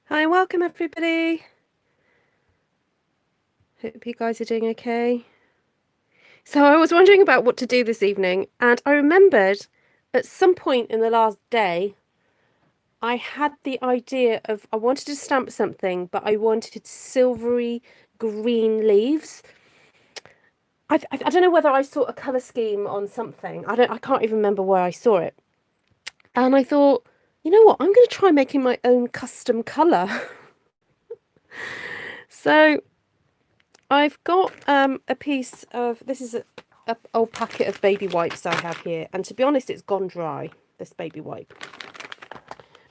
Hi, welcome everybody. Hope you guys are doing okay. So I was wondering about what to do this evening, and I remembered at some point in the last day, I had the idea of I wanted to stamp something, but I wanted silvery green leaves. I don't know whether I saw a colour scheme on something. I can't even remember where I saw it. And I thought, you know what, I'm going to try making my own custom colour. So I've got a piece of, this is a old packet of baby wipes I have here, and to be honest it's gone dry, this baby wipe.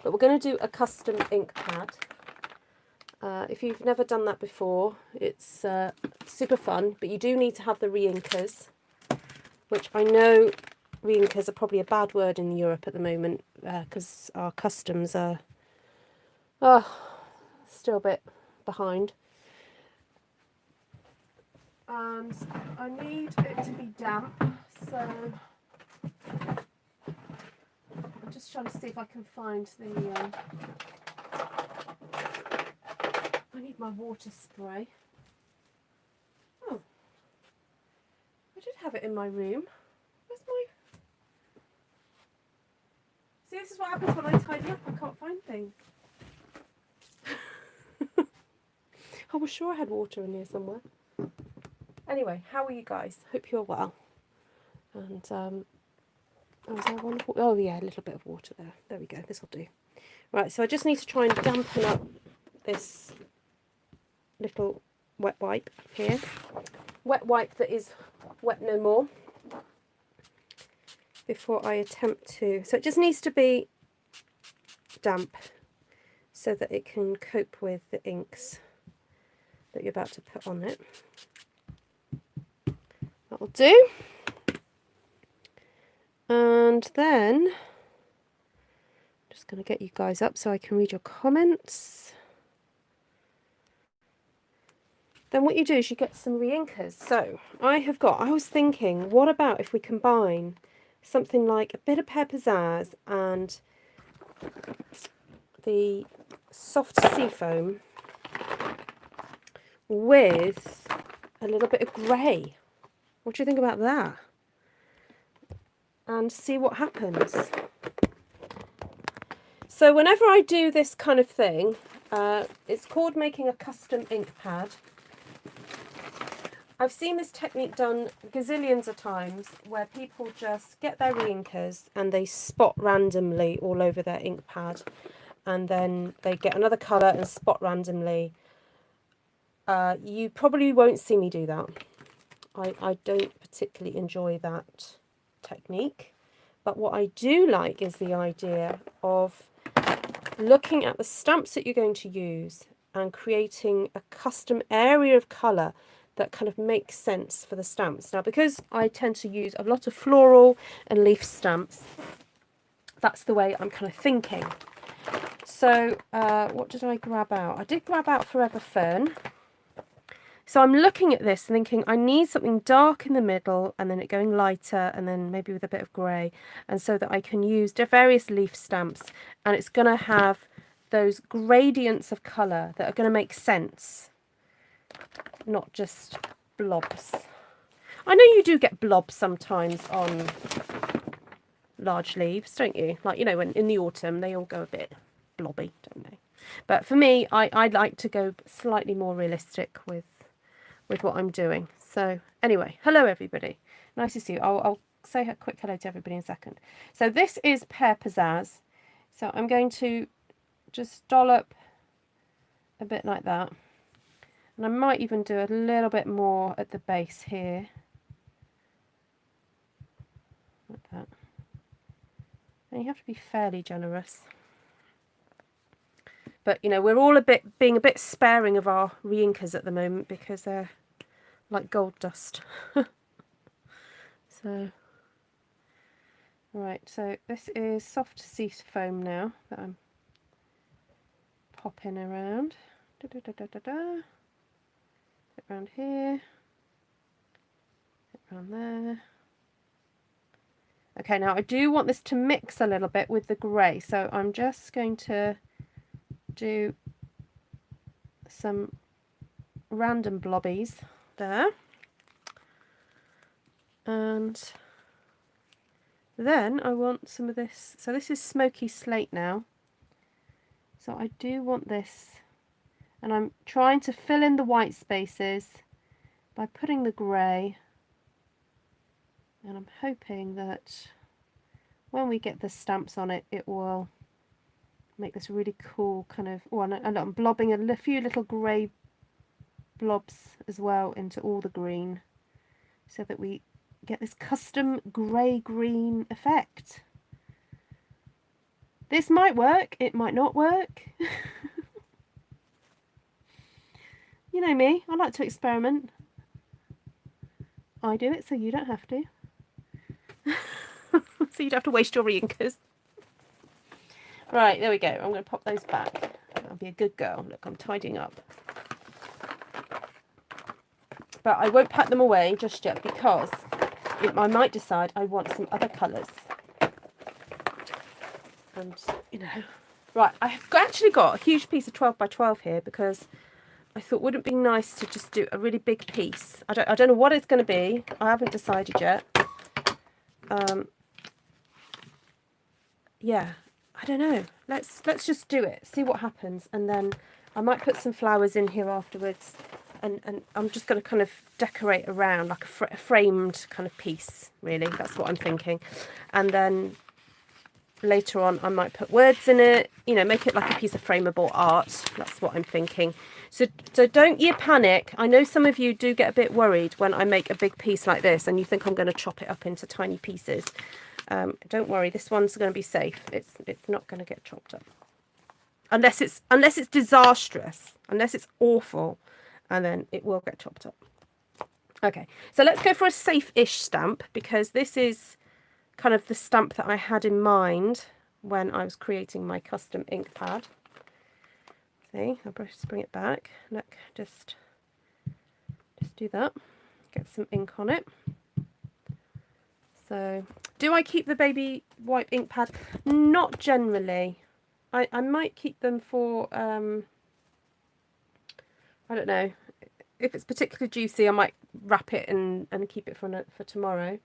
But we're going to do a custom ink pad. If you've never done that before, it's super fun, but you do need to have the re-inkers, which I know re-inkers are probably a bad word in Europe at the moment because our customs are still a bit behind. And I need it to be damp, so I'm just trying to see if I can find the I need my water spray. Oh, I did have it in my room. Where's my... See, this is what happens when I tidy up, I can't find things. I was sure I had water in here somewhere. Anyway, how are you guys? Hope you're well. And was there one? Oh yeah, a little bit of water there. There we go. This will do. Right, so I just need to try and dampen up this little wet wipe here. Wet wipe that is wet no more. Before I attempt to, so it just needs to be damp so that it can cope with the inks that you're about to put on it. That'll do. And then, I'm just going to get you guys up so I can read your comments. Then what you do is you get some re-inkers. So I was thinking, what about if we combine something like a bit of Pear Pizzazz and the soft seafoam with a little bit of grey. What do you think about that? And see what happens. So whenever I do this kind of thing, it's called making a custom ink pad. I've seen this technique done gazillions of times where people just get their re-inkers and they spot randomly all over their ink pad, and then they get another colour and spot randomly. You probably won't see me do that. I don't particularly enjoy that technique, but what I do like is the idea of looking at the stamps that you're going to use and creating a custom area of colour that kind of makes sense for the stamps. Now, because I tend to use a lot of floral and leaf stamps, that's the way I'm kind of thinking. So what did I grab out? I did grab out Forever Fern. So I'm looking at this thinking I need something dark in the middle and then it going lighter and then maybe with a bit of grey, and so that I can use various leaf stamps and it's going to have those gradients of colour that are going to make sense, not just blobs. I know you do get blobs sometimes on large leaves, don't you? Like, you know, when in the autumn they all go a bit blobby, don't they? But for me, I like to go slightly more realistic with what I'm doing. So anyway, hello everybody. Nice to see you. I'll say a quick hello to everybody in a second. So this is Pear Pizzazz. So I'm going to just dollop a bit like that. And I might even do a little bit more at the base here. Like that. And you have to be fairly generous. But, you know, we're all being a bit sparing of our re-inkers at the moment because they're like gold dust. So, right, so this is soft sea foam now that I'm popping around. Bit around here. Bit around there. Okay, now I do want this to mix a little bit with the grey, so I'm just going to do some random blobbies there. And then I want some of this. So this is Smoky Slate now. So I do want this. And I'm trying to fill in the white spaces by putting the grey. And I'm hoping that when we get the stamps on it, it will make this really cool kind of... Oh, and I'm blobbing a few little grey blobs as well into all the green, so that we get this custom grey-green effect. This might work, it might not work. You know me, I like to experiment. I do it so you don't have to. So you don't have to waste your reinkers. Right, there we go. I'm going to pop those back. I'll be a good girl. Look, I'm tidying up. But I won't pack them away just yet because I might decide I want some other colours. And, you know. Right, I've actually got a huge piece of 12 by 12 here because I thought, wouldn't it be nice to just do a really big piece? I don't know what it's going to be. I haven't decided yet. Yeah, I don't know. Let's just do it. See what happens, and then I might put some flowers in here afterwards. And I'm just going to kind of decorate around like a framed kind of piece. Really, that's what I'm thinking. And then later on, I might put words in it. You know, make it like a piece of frameable art. That's what I'm thinking. So don't you panic. I know some of you do get a bit worried when I make a big piece like this, and you think I'm going to chop it up into tiny pieces. Don't worry, this one's going to be safe. It's not going to get chopped up, unless it's disastrous, unless it's awful, and then it will get chopped up. Okay, so let's go for a safe-ish stamp, because this is kind of the stamp that I had in mind when I was creating my custom ink pad. See, I'll just bring it back. Look, just do that. Get some ink on it. So, do I keep the baby white ink pad? Not generally. I might keep them for, I don't know. If it's particularly juicy, I might wrap it and keep it for tomorrow.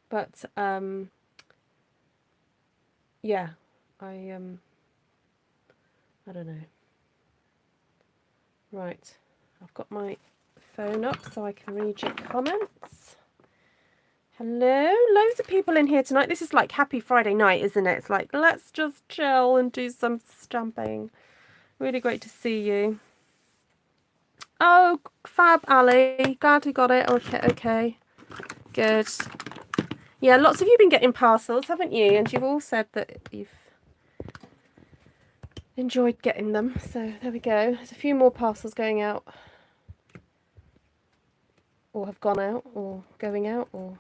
But, yeah, I don't know. Right, I've got my phone up so I can read your comments. Hello, loads of people in here tonight. This is like happy Friday night, isn't it? It's like, let's just chill and do some stamping. Really great to see you. Oh, fab, Ali. Glad you got it. Okay. Good. Yeah, lots of you have been getting parcels, haven't you? And you've all said that you've enjoyed getting them. So there we go. There's a few more parcels going out. Or have gone out, or going out, or...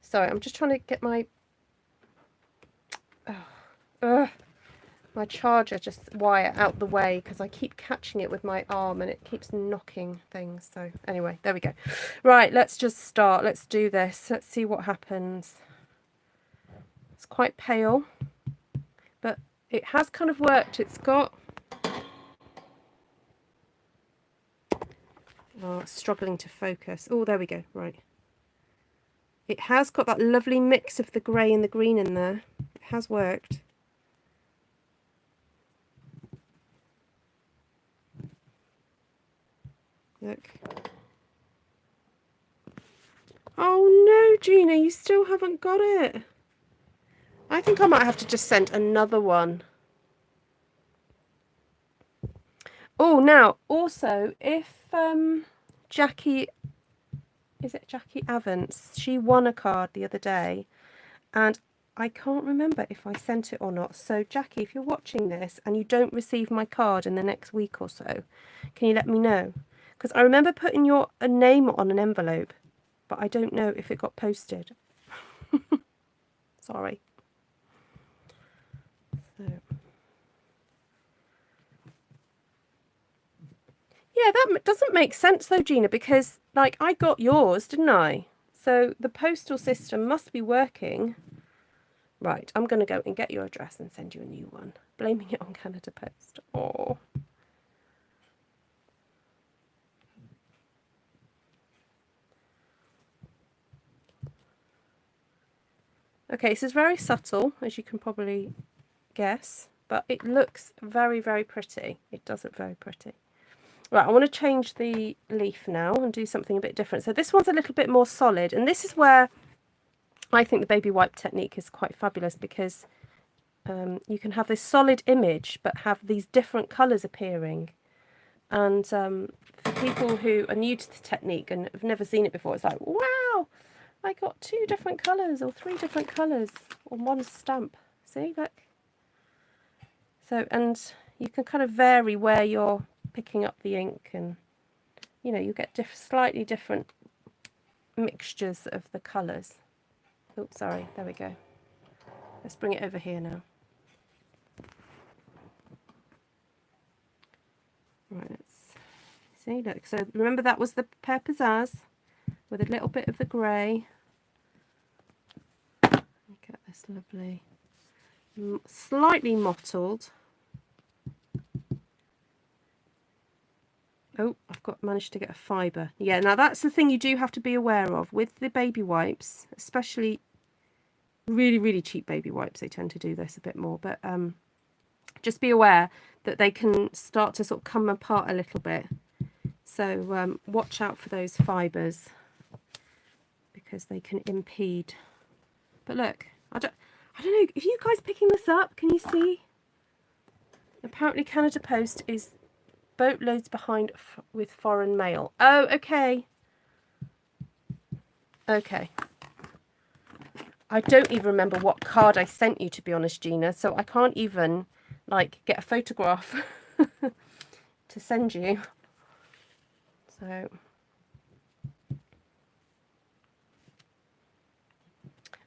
Sorry, I'm just trying to get my my charger wire out the way, because I keep catching it with my arm and it keeps knocking things. So anyway, there we go. Right, let's just start. Let's do this. Let's see what happens. It's quite pale, but it has kind of worked. It's got... Oh, it's struggling to focus. Oh, there we go. Right. It has got that lovely mix of the grey and the green in there. It has worked. Look. Oh no, Gina, you still haven't got it. I think I might have to just send another one. Oh, now, also, if Jackie... Is it Jackie Evans? She won a card the other day, and I can't remember if I sent it or not. So, Jackie, if you're watching this and you don't receive my card in the next week or so, can you let me know? Because I remember putting a name on an envelope, but I don't know if it got posted. Sorry. So. Yeah, that doesn't make sense though, Gina, because like I got yours, didn't I? So the postal system must be working. Right, I'm going to go and get your address and send you a new one. Blaming it on Canada Post. Oh. Okay, this is very subtle, as you can probably guess, but it looks very, very pretty. It does look very pretty. Right, I want to change the leaf now and do something a bit different. So this one's a little bit more solid, and this is where I think the baby wipe technique is quite fabulous, because you can have this solid image but have these different colours appearing. And for people who are new to the technique and have never seen it before, it's like, wow, I got 2 different colours or 3 different colours on one stamp. See, look. So, and you can kind of vary where you're picking up the ink, and you know, you get slightly different mixtures of the colours. Oops, sorry, there we go. Let's bring it over here now. Right, let's see, look, so remember that was the Pear Pizzazz with a little bit of the grey. Get this lovely, slightly mottled. Oh, I've managed to get a fibre. Yeah, now that's the thing you do have to be aware of with the baby wipes, especially really, really cheap baby wipes. They tend to do this a bit more, but just be aware that they can start to sort of come apart a little bit. So watch out for those fibres, because they can impede. But look, I don't know if you guys picking this up. Can you see? Apparently, Canada Post is boatloads behind with foreign mail. Oh, okay. Okay. I don't even remember what card I sent you, to be honest, Gina. So I can't even, like, get a photograph to send you. So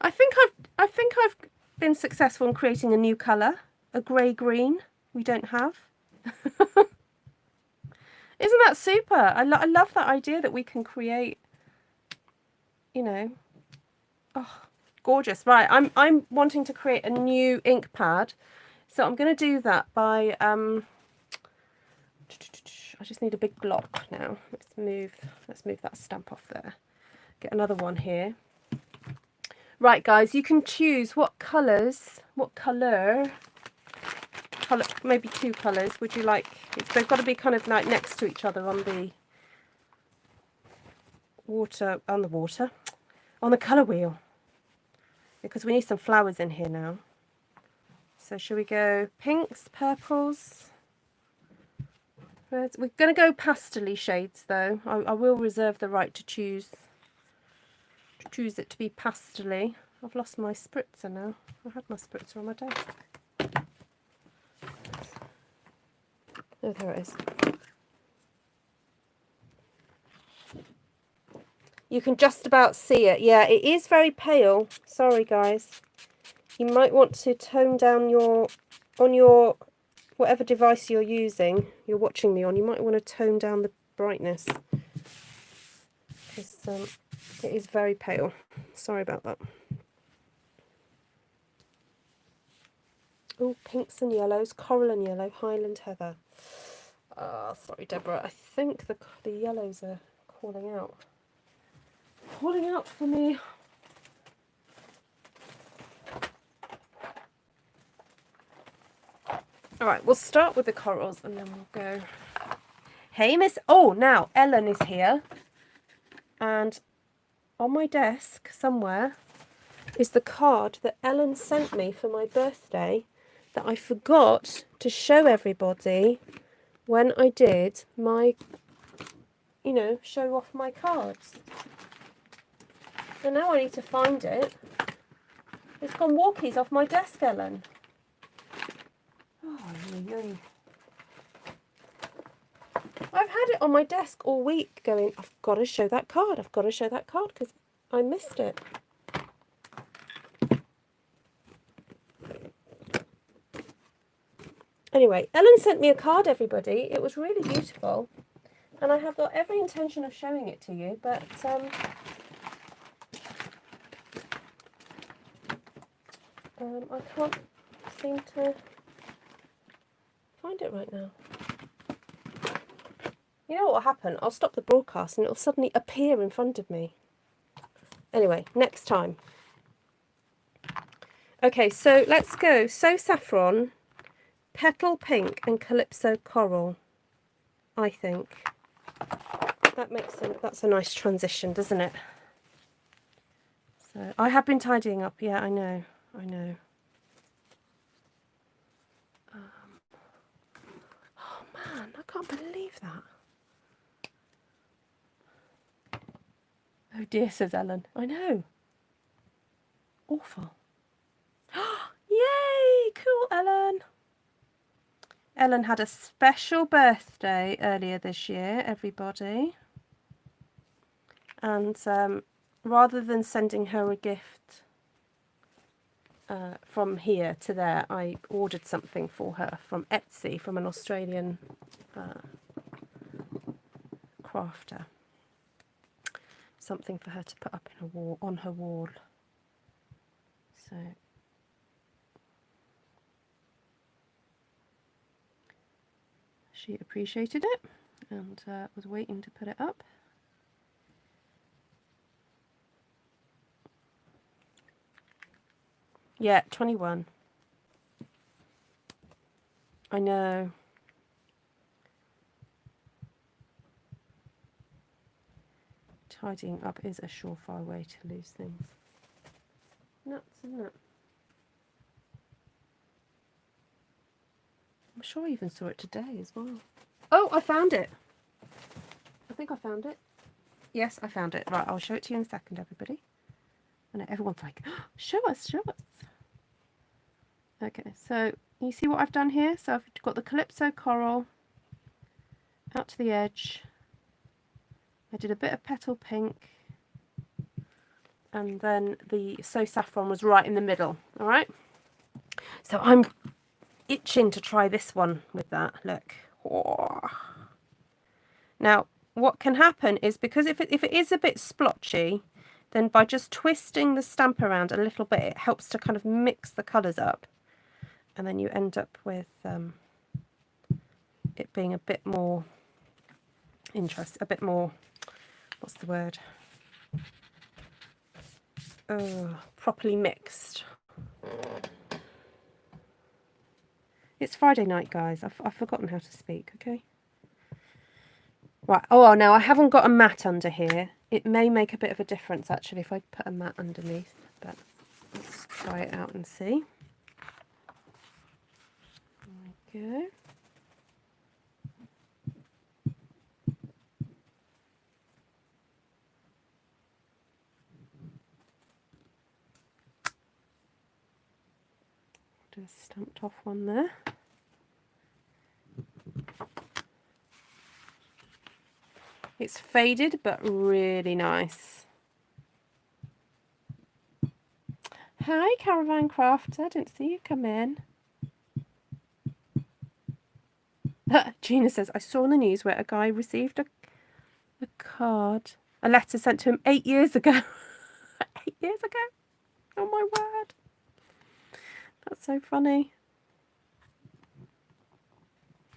I think I've been successful in creating a new colour, a grey-green we don't have. Isn't that super? I love that idea that we can create, you know. Oh, gorgeous. Right, I'm wanting to create a new ink pad. So I'm going to do that by I just need a big block now. Let's move that stamp off there. Get another one here. Right, guys, you can choose what colours, maybe 2 colours would you like. They've got to be kind of like next to each other on the colour wheel, because we need some flowers in here now. So shall we go pinks, purples? We're going to go pastel-y shades though. I will reserve the right to choose it to be pastel-y. I've lost my spritzer now. I had my spritzer on my desk. Oh, there it is. You can just about see it. Yeah, it is very pale. Sorry, guys. You might want to tone down on your whatever device you're using, you're watching me on, you might want to tone down the brightness, because it is very pale. Sorry about that. Oh, pinks and yellows, coral and yellow, Highland heather. Sorry, Deborah. I think the yellows are calling out. Calling out for me. All right, we'll start with the corals and then we'll go. Hey, Miss. Oh, now Ellen is here, and on my desk somewhere is the card that Ellen sent me for my birthday that I forgot to show everybody when I did my, show off my cards. So now I need to find it. It's gone walkies off my desk, Ellen. Oh, I've had it on my desk all week going, I've got to show that card. I've got to show that card because I missed it. Anyway, Ellen sent me a card, everybody. It was really beautiful. And I have got every intention of showing it to you, but I can't seem to find it right now. You know what will happen? I'll stop the broadcast and it'll suddenly appear in front of me. Anyway, next time. Okay, so let's go. So Saffron, Petal Pink and Calypso Coral, I think. That makes sense. That's a nice transition, doesn't it? So I have been tidying up. Yeah, I know. I know. Oh man, I can't believe that. Oh dear, says Ellen. I know. Awful. Yay! Cool, Ellen. Ellen had a special birthday earlier this year, everybody. And rather than sending her a gift from here to there, I ordered something for her from Etsy, from an Australian crafter. Something for her to put up in a wall, on her wall. So she appreciated it and was waiting to put it up. Yeah, 21. I know. Tidying up is a surefire way to lose things. Nuts, isn't it? I'm sure I even saw it today as well. Oh, I found it. I think I found it. Yes, I found it. Right, I'll show it to you in a second, everybody. And everyone's like, oh, show us, show us. Okay, so you see what I've done here? So I've got the Calypso Coral out to the edge. I did a bit of Petal Pink. And then the So Saffron was right in the middle. All right. So I'm itching to try this one with that. Look. Oh. Now, what can happen is, because if it is a bit splotchy, then by just twisting the stamp around a little bit, it helps to kind of mix the colours up. And then you end up with it being a bit more interesting, a bit more, what's the word? Properly mixed. It's Friday night, guys. I've forgotten how to speak, okay? Right, oh, now I haven't got a mat under here. It may make a bit of a difference, actually, if I put a mat underneath. But let's try it out and see. There we go. Do a stamped off one there. It's faded, but really nice. Hi, Caravan Crafter. Didn't see you come in. Gina says, I saw in the news where a guy received a letter sent to him 8 years ago. 8 years ago? Oh my word. That's so funny.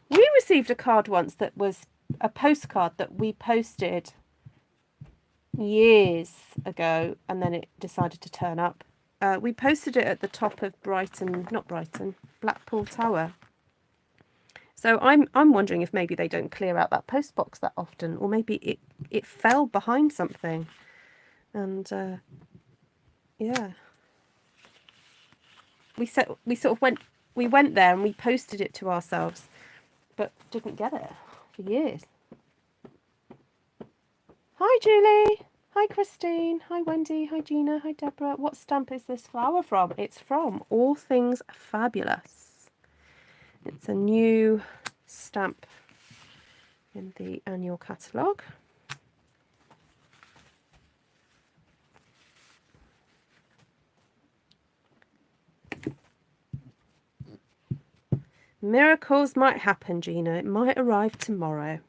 We received a card once that was a postcard that we posted years ago, and then it decided to turn up. We posted it at the top of Blackpool Tower. So I'm wondering if maybe they don't clear out that post box that often, or maybe it fell behind something. And yeah, we went there and we posted it to ourselves, but didn't get it for years. Hi Julie, hi Christine, hi Wendy, hi Gina, hi Deborah. What stamp is this flower from? It's from All Things Fabulous. It's a new stamp in the annual catalogue. Miracles might happen, Gina. It might arrive tomorrow.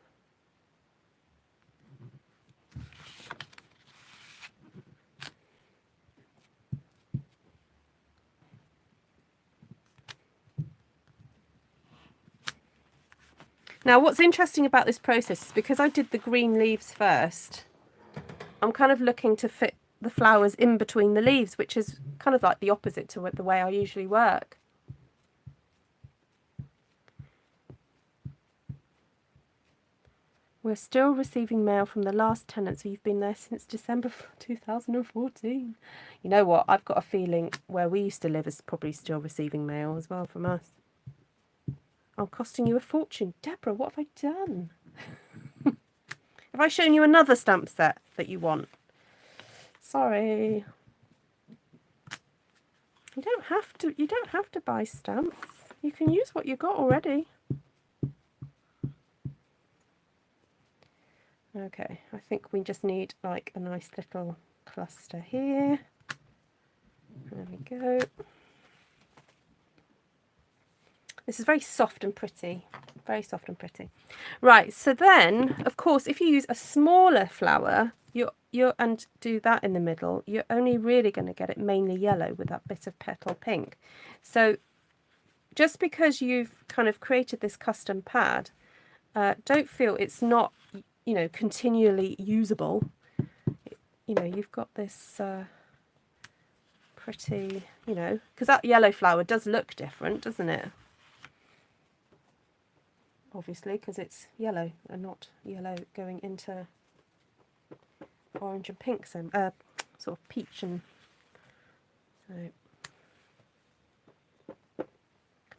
Now, what's interesting about this process is because I did the green leaves first, I'm kind of looking to fit the flowers in between the leaves, which is kind of like the opposite to the way I usually work. We're still receiving mail from the last tenant, so you've been there since December 2014. You know what? I've got a feeling where we used to live is probably still receiving mail as well from us. I'm costing you a fortune. Deborah, what have I done? Have I shown you another stamp set that you want? Sorry. You don't have to buy stamps. You can use what you got already. Okay, I think we just need like a nice little cluster here. There we go. This is very soft and pretty. Very soft and pretty. Right, so then, of course, if you use a smaller flower, and do that in the middle, you're only really going to get it mainly yellow with that bit of petal pink. So just because you've kind of created this custom pad, don't feel it's not, you know, continually usable. You know, you've got this pretty, you know, because that yellow flower does look different, doesn't it? Obviously, because it's yellow and not yellow going into orange and pink, so sort of peach and so. But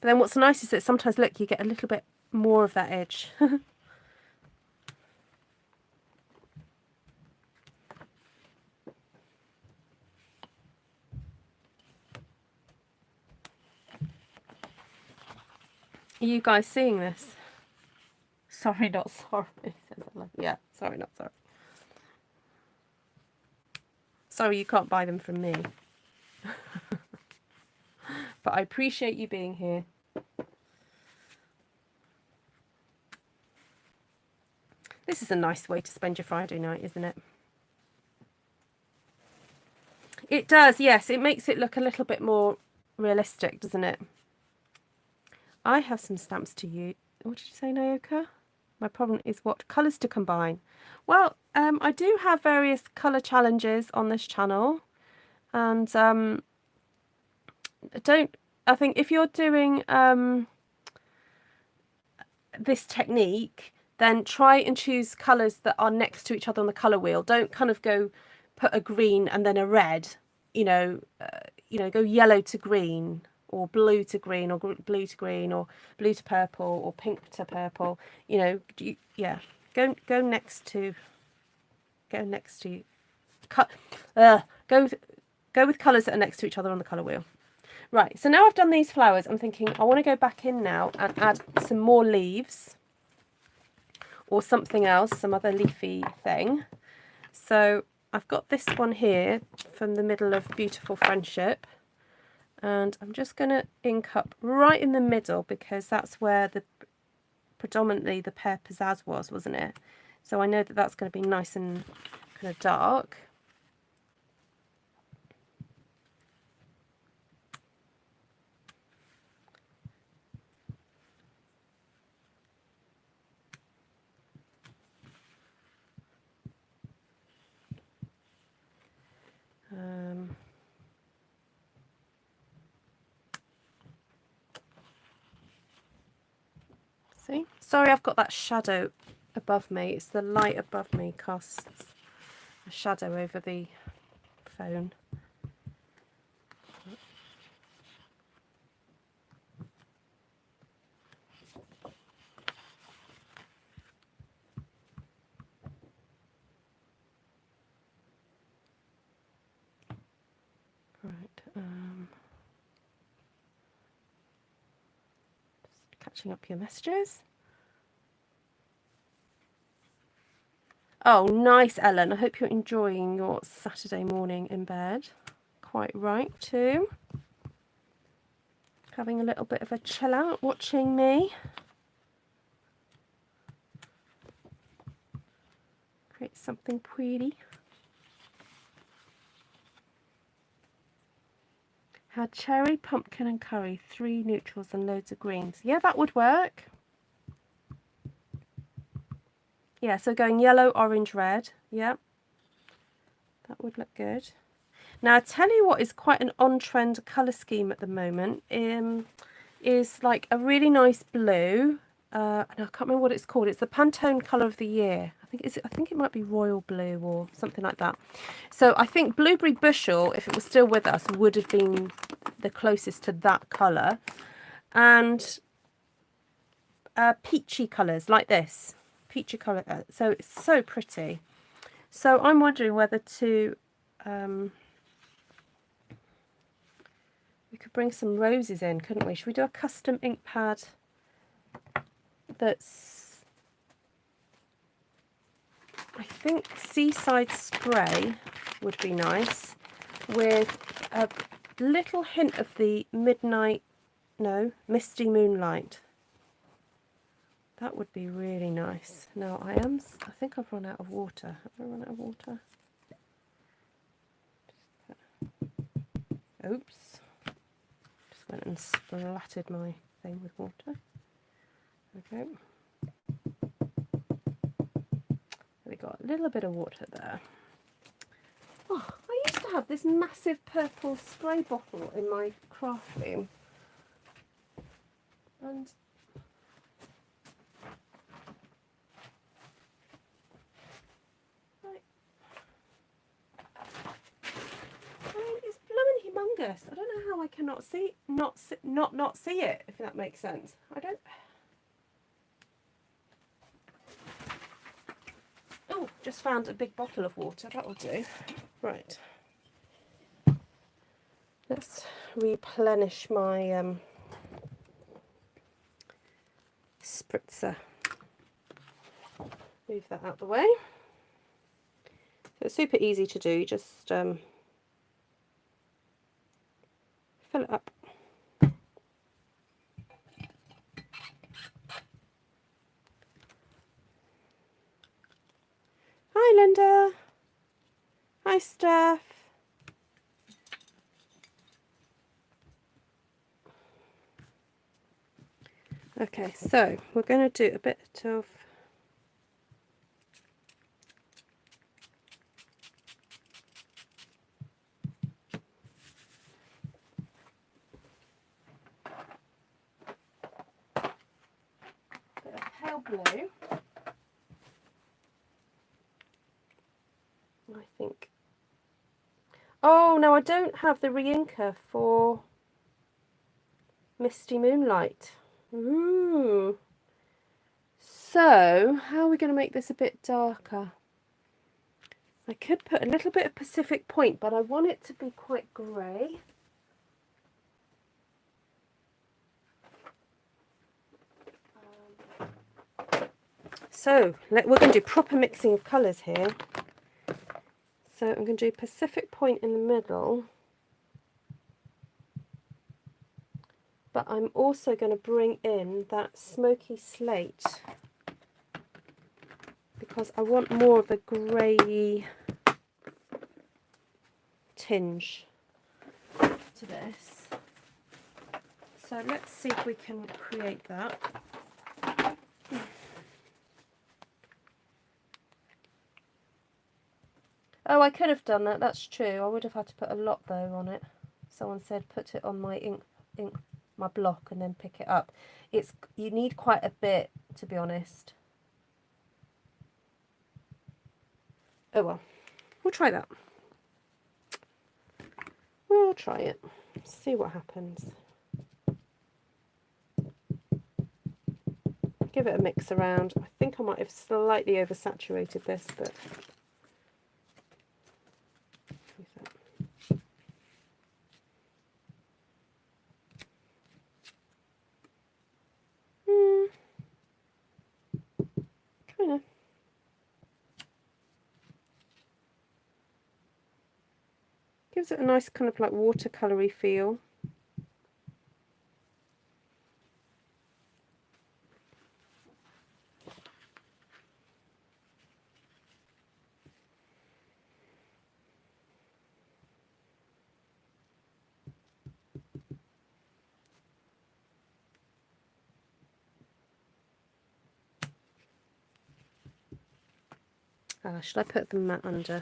then what's nice is that sometimes, look, you get a little bit more of that edge. Are you guys seeing this? Sorry, not sorry. Yeah, sorry, not sorry. Sorry, you can't buy them from me. But I appreciate you being here. This is a nice way to spend your Friday night, isn't it? It does, yes. It makes it look a little bit more realistic, doesn't it? I have some stamps to use. What did you say, Naoka? My problem is what colours to combine. Well, I do have various colour challenges on this channel. And I think if you're doing this technique, then try and choose colours that are next to each other on the colour wheel. Don't kind of go put a green and then a red, go yellow to green, or blue to green, or blue to green, or blue to purple, or pink to purple. Yeah, go next to go with colours that are next to each other on the colour wheel. Right, so now I've done these flowers, I'm thinking I want to go back in now and add some more leaves or something else, some other leafy thing. So I've got this one here from the middle of Beautiful Friendship, and I'm just going to ink up right in the middle because that's where predominantly the Pear Pizzazz was, wasn't it? So I know that that's going to be nice and kind of dark. See? Sorry, I've got that shadow above me. It's the light above me casts a shadow over the phone. Catching up your messages. Oh, nice, Ellen. I hope you're enjoying your Saturday morning in bed. Quite right, too. Having a little bit of a chill out, watching me. Create something pretty. Had cherry, pumpkin and curry, 3 neutrals and loads of greens. Yeah, that would work. Yeah, so going yellow, orange, red. Yeah, That would look good. Now, I tell you what is quite an on-trend colour scheme at the moment, is like a really nice blue. I can't remember what it's called. It's the Pantone colour of the year. I think it might be royal blue or something like that. So I think Blueberry Bushel, if it was still with us, would have been the closest to that colour. And peachy colours like this. Peachy colour. So it's so pretty. So I'm wondering whether to... we could bring some roses in, couldn't we? Should we do a custom ink pad that's, I think Seaside spray would be nice, with a little hint of the misty moonlight. That would be really nice. Now I think I've run out of water. Have I run out of water? Oops. Just went and splattered my thing with water. Okay. We got a little bit of water there. Oh, I used to have this massive purple spray bottle in my craft room. And it's blooming humongous. I don't know how I cannot see not see it, if that makes sense. I don't. Oh, just found a big bottle of water. That will do. Right. Let's replenish my spritzer. Move that out the way. So it's super easy to do. You just fill it up. Hi Linda. Hi Steph. Okay, so we're going to do a bit of pale blue. I think. Oh no, I don't have the re-inker for Misty Moonlight. Ooh. So, how are we going to make this a bit darker? I could put a little bit of Pacific Point, but I want it to be quite grey. So, we're going to do proper mixing of colours here. So I'm going to do Pacific Point in the middle. But I'm also going to bring in that Smoky Slate, because I want more of a grey tinge to this. So let's see if we can create that. Oh, I could have done that, that's true. I would have had to put a lot though on it. Someone said put it on my ink my block and then pick it up. You need quite a bit, to be honest. Oh well, we'll try that. We'll try it. See what happens. Give it a mix around. I think I might have slightly oversaturated this, but kind of. Gives it a nice kind of like watercolory feel. Should I put the mat under?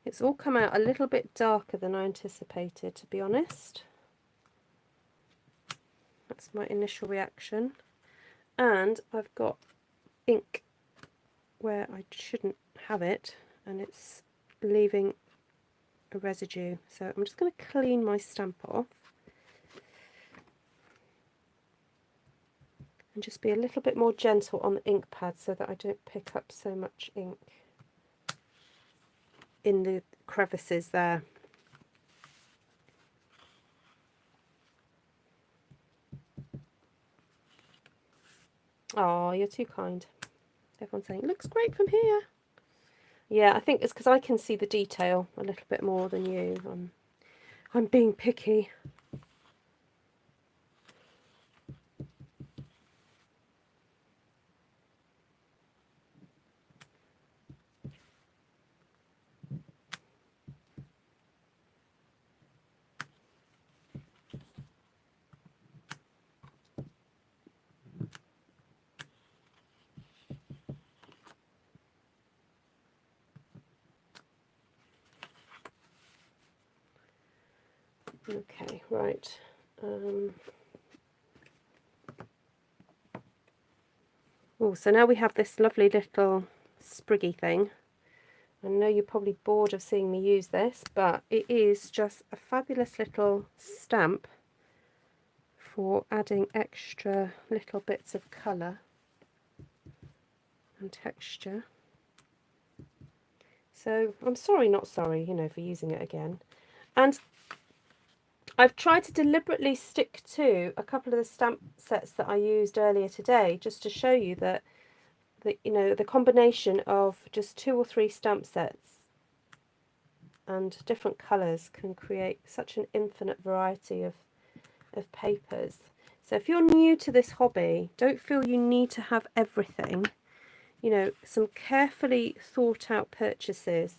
It's all come out a little bit darker than I anticipated, to be honest. That's my initial reaction. And I've got ink where I shouldn't have it, and it's leaving a residue. So I'm just going to clean my stamp off and just be a little bit more gentle on the ink pad so that I don't pick up so much ink in the crevices there. Oh, you're too kind. Everyone's saying, it looks great from here. Yeah, I think it's because I can see the detail a little bit more than you. I'm being picky. Okay, right. Oh, so now we have this lovely little spriggy thing. I know you're probably bored of seeing me use this, but it is just a fabulous little stamp for adding extra little bits of colour and texture. So I'm sorry, not sorry, you know, for using it again. And I've tried to deliberately stick to a couple of the stamp sets that I used earlier today, just to show you that you know, the combination of just 2 or 3 stamp sets and different colours can create such an infinite variety of papers. So if you're new to this hobby, don't feel you need to have everything. You know, some carefully thought out purchases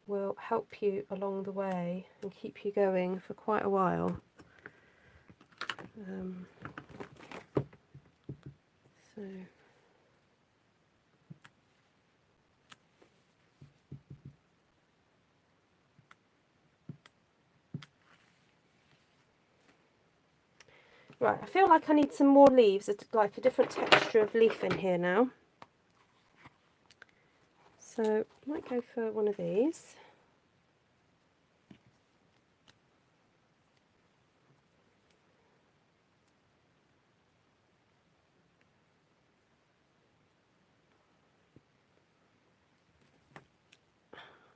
will help you along the way and keep you going for quite a while. So right, I feel like I need some more leaves, like a different texture of leaf in here now. So I might go for one of these.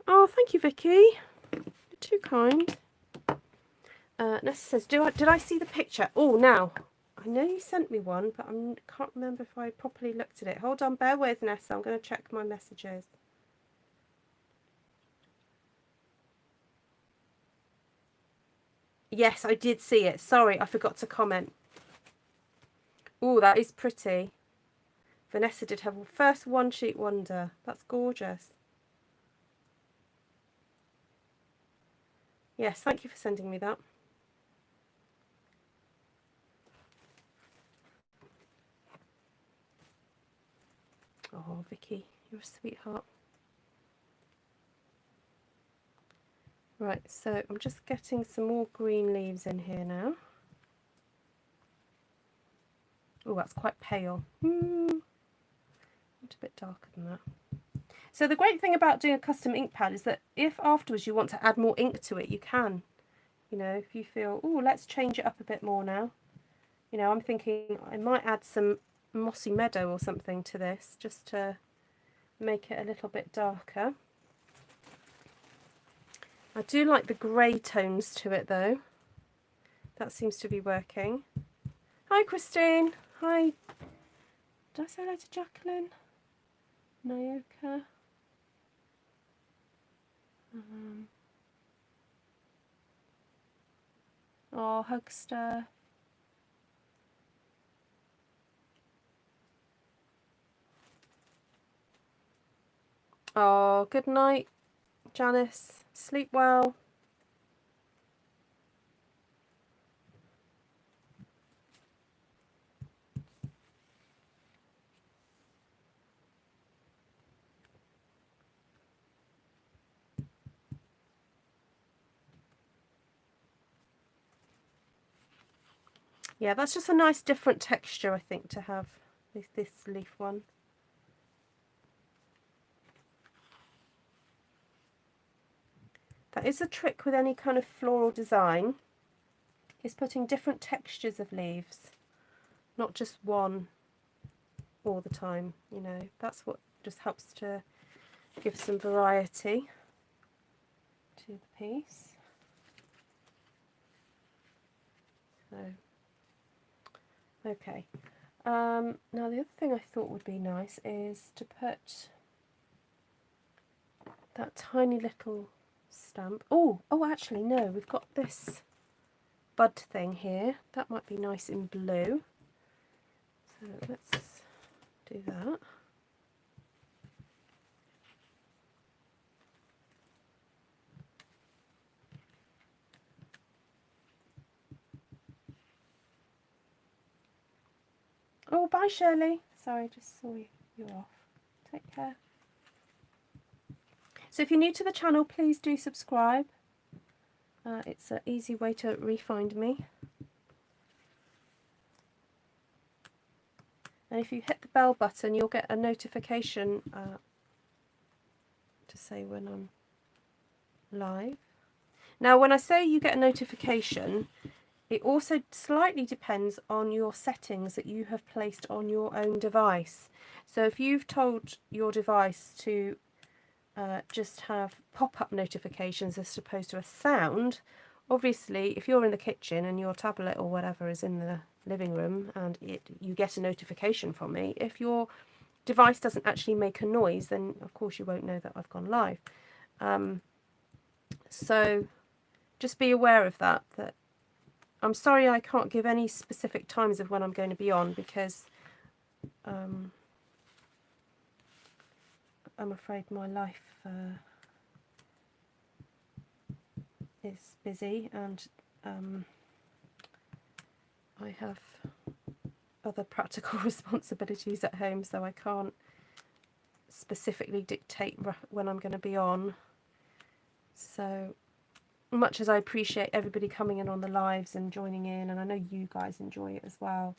Oh, thank you, Vicky. You're too kind. Nessa says, did I see the picture? Oh, now, I know you sent me one, but I can't remember if I properly looked at it. Hold on, bear with, Nessa. I'm going to check my messages. Yes, I did see it. Sorry, I forgot to comment. Oh, that is pretty. Vanessa did have first one-sheet wonder. That's gorgeous. Yes, thank you for sending me that. Oh, Vicky, you're a sweetheart. Right, so I'm just getting some more green leaves in here now. Oh, that's quite pale. A bit darker than that. So the great thing about doing a custom ink pad is that if afterwards you want to add more ink to it, you can. You know, if you feel, oh, let's change it up a bit more now. You know, I'm thinking I might add some mossy meadow or something to this just to make it a little bit darker. I do like the grey tones to it though. That seems to be working. Hi Christine. Hi. Did I say hello to Jacqueline? Nayoka. Oh, Hugster. Oh, good night, Janice. Sleep well. Yeah, that's just a nice different texture, I think, to have this leaf one. That is the trick with any kind of floral design, is putting different textures of leaves, not just one all the time, you know. That's what just helps to give some variety to the piece. So, okay. Now the other thing I thought would be nice is to put that tiny little stamp. Oh, actually no, we've got this bud thing here. That might be nice in blue. So let's do that. Oh, bye Shirley. Sorry, I just saw you off. Take care. So if you're new to the channel, please do subscribe. It's an easy way to re-find me. And if you hit the bell button, you'll get a notification to say when I'm live. Now, when I say you get a notification, it also slightly depends on your settings that you have placed on your own device. So if you've told your device to just have pop-up notifications as opposed to a sound, obviously if you're in the kitchen and your tablet or whatever is in the living room and you get a notification from me, if your device doesn't actually make a noise, then of course you won't know that I've gone live. So just be aware of that. I'm sorry I can't give any specific times of when I'm going to be on, because I'm afraid my life is busy, and I have other practical responsibilities at home, so I can't specifically dictate when I'm going to be on. So much as I appreciate everybody coming in on the lives and joining in, and I know you guys enjoy it as well,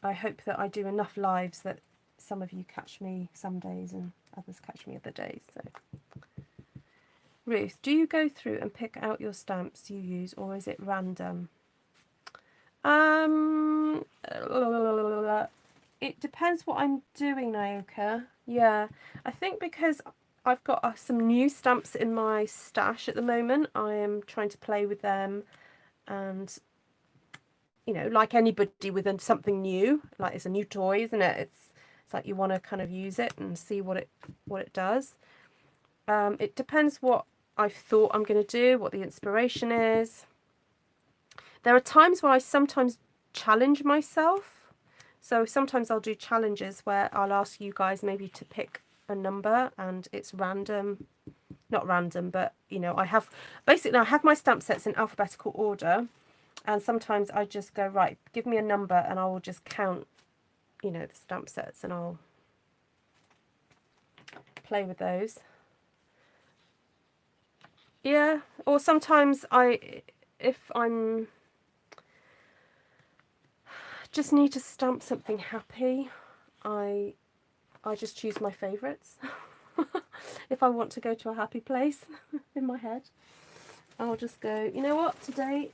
I hope that I do enough lives that some of you catch me some days and others catch me other days. So, Ruth, do you go through and pick out your stamps you use, or is it random? It depends what I'm doing, Naoka. Yeah, I think because I've got some new stamps in my stash at the moment, I am trying to play with them, and you know, like anybody with something new, like it's a new toy, isn't it? It's like you want to kind of use it and see what it does. It depends what I've thought I'm going to do, what the inspiration is. There are times where I sometimes challenge myself. So sometimes I'll do challenges where I'll ask you guys maybe to pick a number, and it's random, not random, but you know, I have my stamp sets in alphabetical order, and sometimes I just go, right, give me a number, and I will just count, you know, the stamp sets, and I'll play with those. Yeah, or sometimes if I'm just need to stamp something happy, I just choose my favourites. If I want to go to a happy place in my head, I'll just go, you know what, today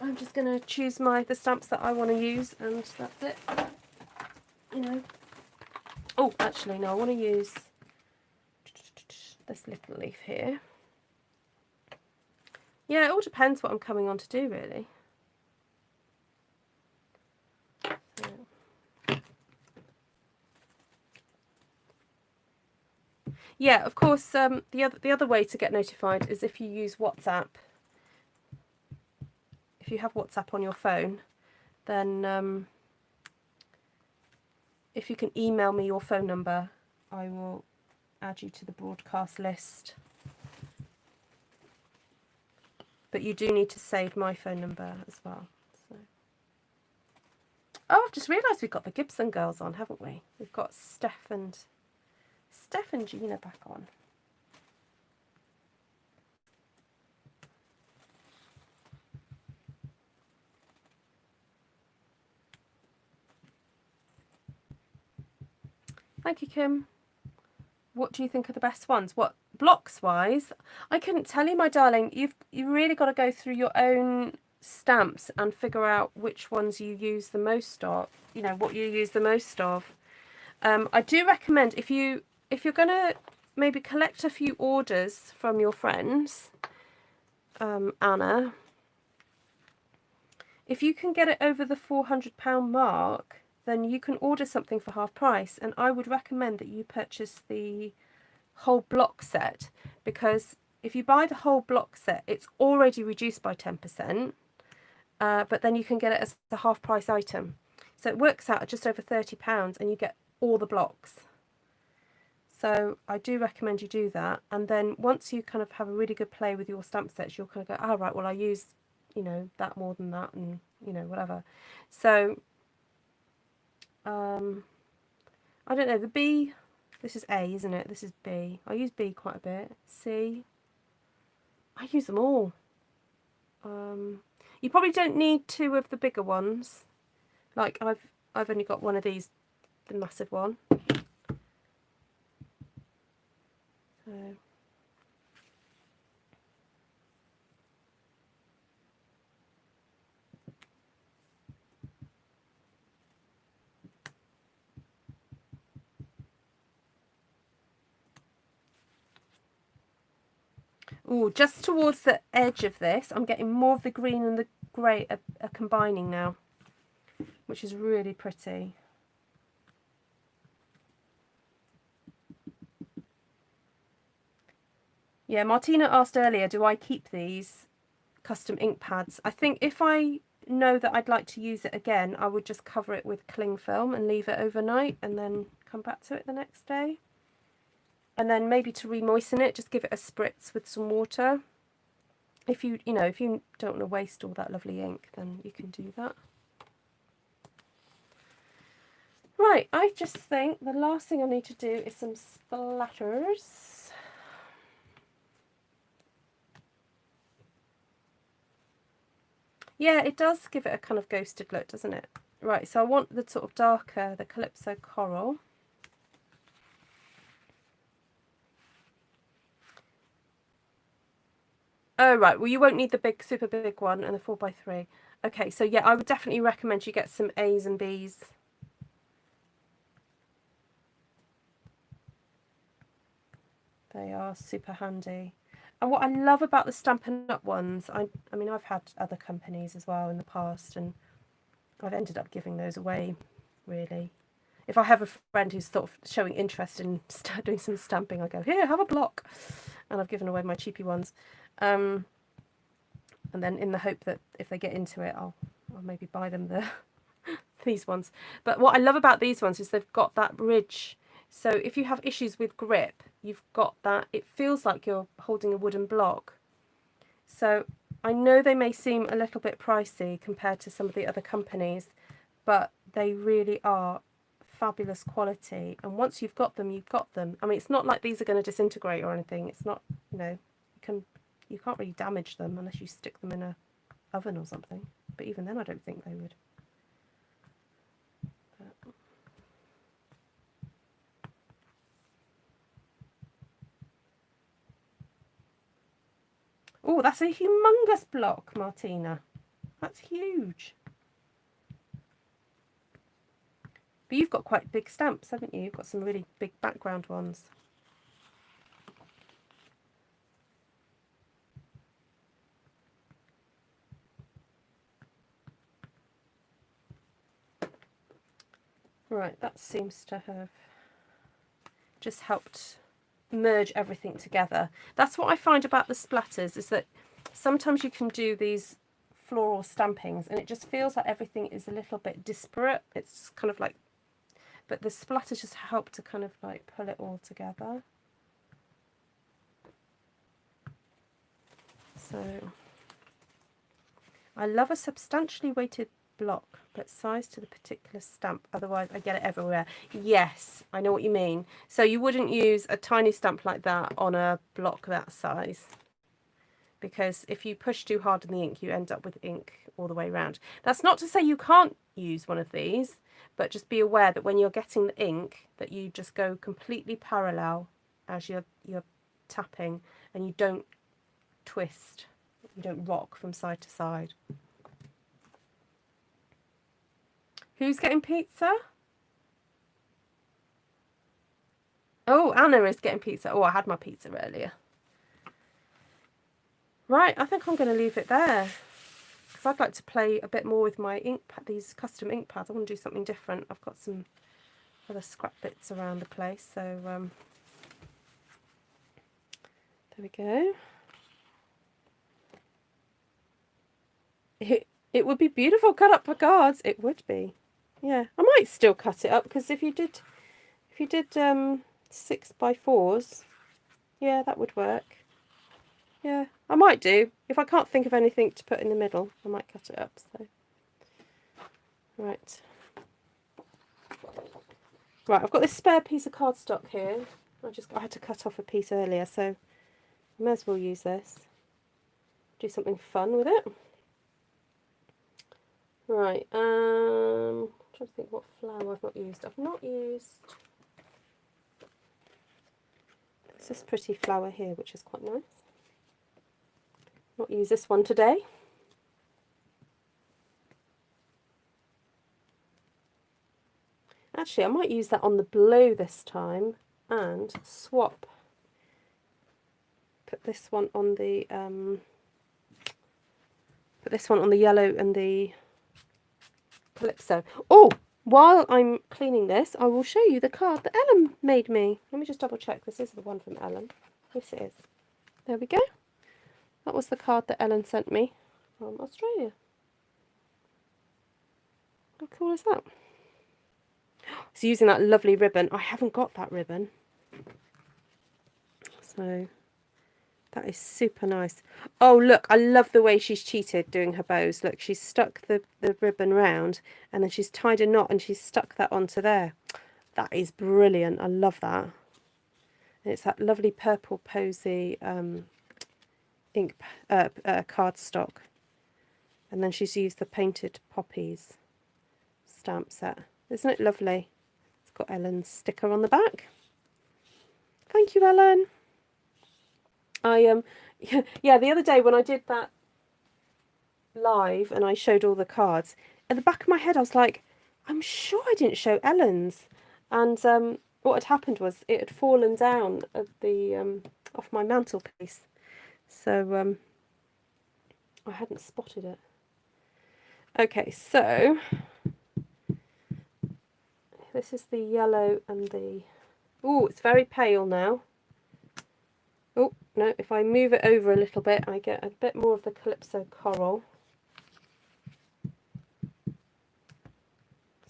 I'm just going to choose the stamps that I want to use, and that's it. You know. Oh, actually, no, I want to use this little leaf here. Yeah, it all depends what I'm coming on to do, really. Yeah, of course, the other way to get notified is if you use WhatsApp. If you have WhatsApp on your phone, then if you can email me your phone number, I will add you to the broadcast list. But you do need to save my phone number as well. So. Oh, I've just realised we've got the Gibson girls on, haven't we? We've got Steph and Gina back on. Thank you, Kim. What do you think are the best ones? What, blocks wise? I couldn't tell you, my darling. You really got to go through your own stamps and figure out which ones you use the most of. You know, what you use the most of. I do recommend if you're gonna maybe collect a few orders from your friends, Anna. If you can get it over the £400 mark, then you can order something for half price. And I would recommend that you purchase the whole block set, because if you buy the whole block set, it's already reduced by 10%, but then you can get it as a half price item. So it works out at just over £30 and you get all the blocks. So I do recommend you do that. And then once you kind of have a really good play with your stamp sets, you'll kind of go, oh, right, well, I use, you know, that more than that, and, you know, whatever. So, I don't know, the B, this is A, isn't it? This is B. I use B quite a bit. C, I use them all. You probably don't need two of the bigger ones. Like I've only got one of these, the massive one. So. Ooh, just towards the edge of this, I'm getting more of the green and the grey are combining now, which is really pretty. Yeah, Martina asked earlier, do I keep these custom ink pads? I think if I know that I'd like to use it again, I would just cover it with cling film and leave it overnight and then come back to it the next day. And then maybe to re-moisten it, just give it a spritz with some water. If you don't want to waste all that lovely ink, then you can do that. Right, I just think the last thing I need to do is some splatters. Yeah, it does give it a kind of ghosted look, doesn't it? Right, so I want the sort of darker, the Calypso Coral. Oh, right. Well, you won't need the big, super big one and the 4x3. Okay, so yeah, I would definitely recommend you get some A's and B's. They are super handy. And what I love about the Stampin' Up ones, I mean, I've had other companies as well in the past, and I've ended up giving those away, really. If I have a friend who's sort of showing interest in doing some stamping, I go, here, have a block. And I've given away my cheapy ones. And then in the hope that if they get into it, I'll maybe buy them these ones. But what I love about these ones is they've got that ridge. So if you have issues with grip, you've got that. It feels like you're holding a wooden block. So I know they may seem a little bit pricey compared to some of the other companies, but they really are fabulous quality. And once you've got them, you've got them. I mean, it's not like these are going to disintegrate or anything. It's not, you can't really damage them unless you stick them in a oven or something. But even then, I don't think they would. Oh, that's a humongous block, Martina. That's huge. But you've got quite big stamps, haven't you? You've got some really big background ones. Right, that seems to have just helped merge everything together. That's what I find about the splatters, is that sometimes you can do these floral stampings and it just feels like everything is a little bit disparate. It's kind of like, but the splatters just help to kind of like pull it all together. So I love a substantially weighted block, but size to the particular stamp, otherwise I get it everywhere. Yes, I know what you mean. So you wouldn't use a tiny stamp like that on a block that size, because if you push too hard in the ink, you end up with ink all the way around. That's not to say you can't use one of these. but just be aware that when you're getting the ink, that you just go completely parallel as you're tapping, and you don't twist, you don't rock from side to side. Who's getting pizza? Oh, Anna is getting pizza. Oh, I had my pizza earlier. Right, I think I'm going to leave it there, because I'd like to play a bit more with my ink pad, these custom ink pads. I want to do something different. I've got some other scrap bits around the place, so there we go. It would be beautiful cut up for cards. It would be. Yeah, I might still cut it up, because if you did 6x4s, yeah, that would work. Yeah, I might do. If I can't think of anything to put in the middle, I might cut it up. So, right, I've got this spare piece of cardstock here. I had to cut off a piece earlier, so I may as well use this. Do something fun with it. Right, I'm trying to think what flower I've not used. I've not used this pretty flower here, which is quite nice. Not use this one today. Actually, I might use that on the blue this time and swap. Put this one on the yellow and the Calypso. Oh, while I'm cleaning this, I will show you the card that Ellen made me. Let me just double check. This is the one from Ellen. Yes, it is. There we go. That was the card that Ellen sent me from Australia. How cool is that? So using that lovely ribbon. I haven't got that ribbon. So that is super nice. Oh, look, I love the way she's cheated doing her bows. Look, she's stuck the ribbon round, and then she's tied a knot and she's stuck that onto there. That is brilliant. I love that. And it's that lovely purple posy ink cardstock. And then she's used the painted poppies stamp set. Isn't it lovely? It's got Ellen's sticker on the back. Thank you, Ellen. Yeah, the other day when I did that live and I showed all the cards, at the back of my head I was like, I'm sure I didn't show Ellen's. And what had happened was it had fallen down at the off my mantelpiece. So I hadn't spotted it. Okay, so this is the yellow and the... Oh, it's very pale now. Oh, no, if I move it over a little bit, I get a bit more of the Calypso coral.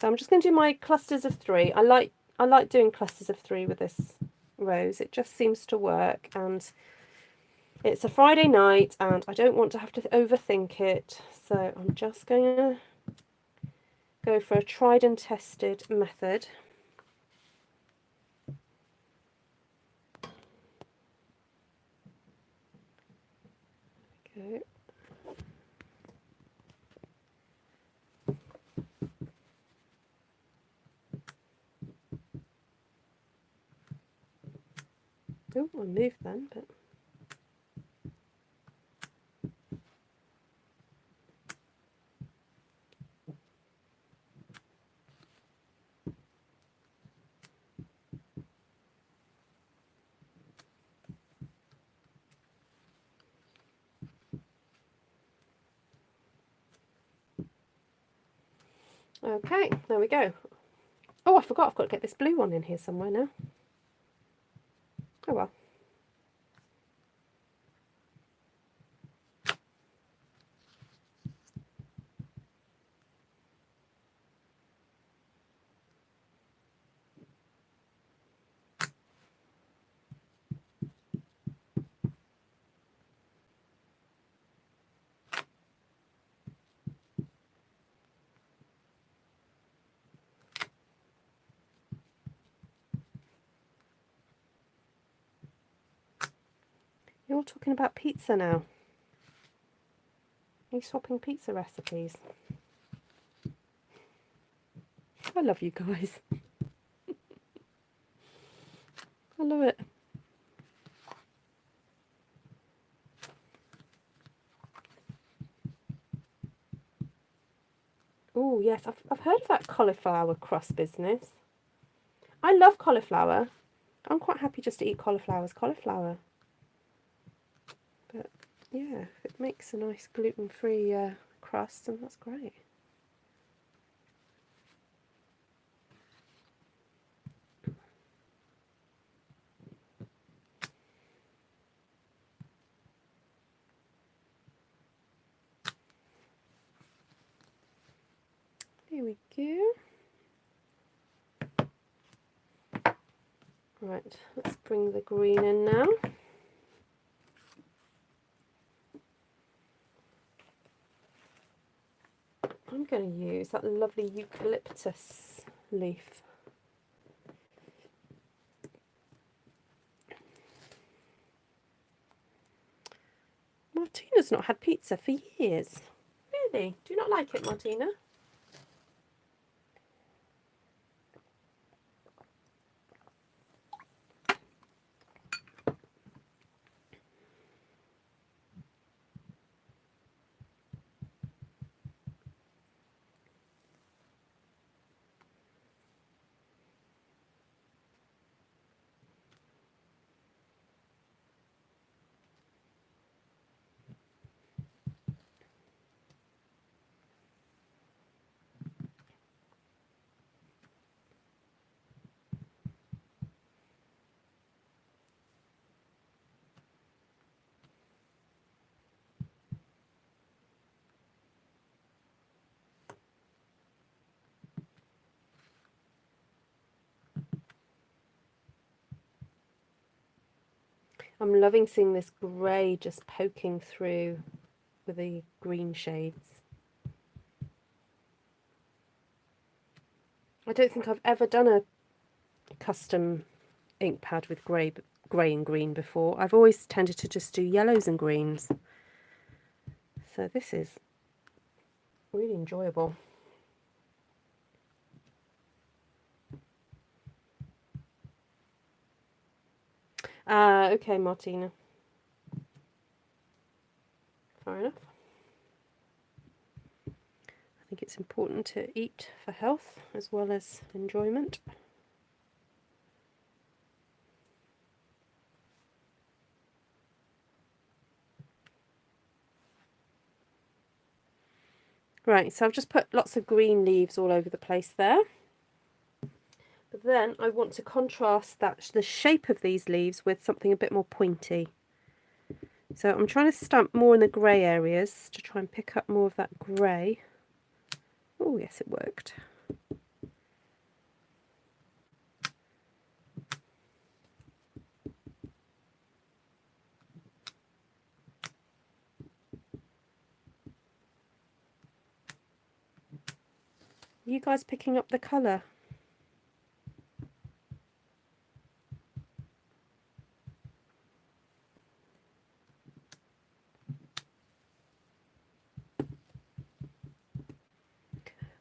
So I'm just going to do my clusters of 3. I like doing clusters of 3 with this rose. It just seems to work, and it's a Friday night and I don't want to have to overthink it. So I'm just going to go for a tried and tested method. Okay. Oh, I moved then, but okay, there we go. Oh, I forgot, I've got to get this blue one in here somewhere now. Oh well. You're all talking about pizza now. Are you swapping pizza recipes? I love you guys. I love it. Oh yes, I've heard of that cauliflower crust business. I love cauliflower. I'm quite happy just to eat cauliflower as cauliflower. But yeah, if it makes a nice gluten-free crust, then that's great. Here we go. Right, let's bring the green in now. I'm going to use that lovely eucalyptus leaf. Martina's not had pizza for years. Really? Do you not like it, Martina? I'm loving seeing this grey just poking through with the green shades. I don't think I've ever done a custom ink pad with grey and green before. I've always tended to just do yellows and greens. So this is really enjoyable. Okay, Martina. Fair enough. I think it's important to eat for health as well as enjoyment. Right, so I've just put lots of green leaves all over the place there. But then I want to contrast the shape of these leaves with something a bit more pointy. So I'm trying to stamp more in the grey areas to try and pick up more of that grey. Oh yes, it worked. Are you guys picking up the colour?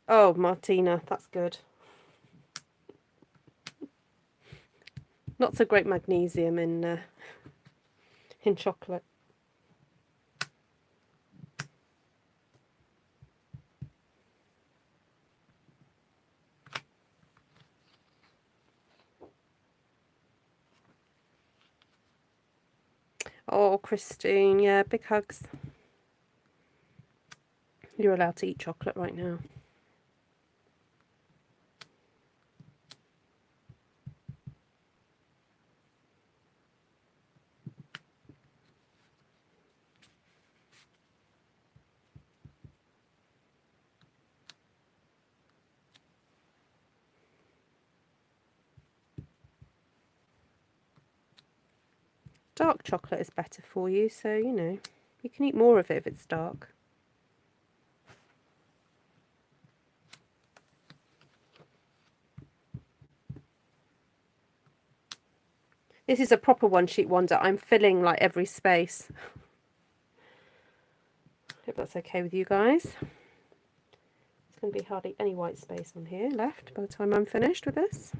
Oh, Martina, that's good. Not so great magnesium in chocolate. Oh, Christine, yeah, big hugs. You're allowed to eat chocolate right now. Dark chocolate is better for you, so, you know, you can eat more of it if it's dark. This is a proper one-sheet wonder. I'm filling, like, every space. Hope that's okay with you guys. going to be hardly any white space on here left by the time I'm finished with this.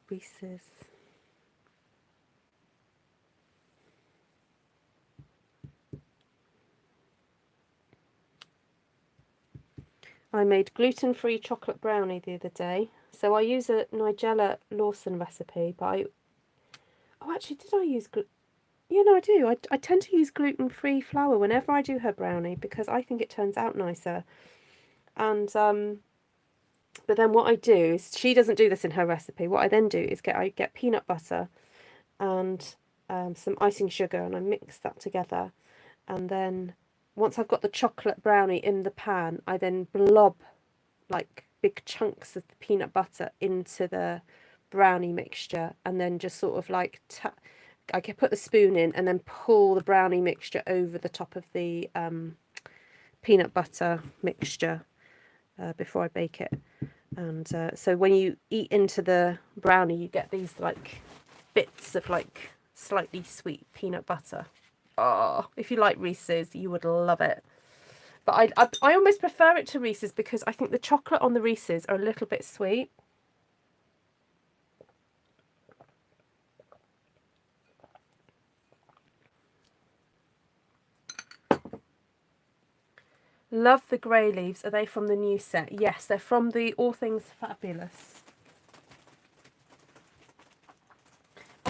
Reese's. I made gluten-free chocolate brownie the other day. So I use a Nigella Lawson recipe, but oh, actually, did I use yeah, no, I do. I tend to use gluten-free flour whenever I do her brownie because I think it turns out nicer. And but then what I do is, she doesn't do this in her recipe. What I then do is I get peanut butter and some icing sugar, and I mix that together. And then once I've got the chocolate brownie in the pan, I then blob like big chunks of the peanut butter into the brownie mixture, and then just sort of like I can put the spoon in and then pull the brownie mixture over the top of the peanut butter mixture before I bake it. And so when you eat into the brownie, you get these like bits of like slightly sweet peanut butter. Oh, if you like Reese's, you would love it. But I almost prefer it to Reese's because I think the chocolate on the Reese's are a little bit sweet. Love the grey leaves. Are they from the new set? Yes, they're from the All Things Fabulous.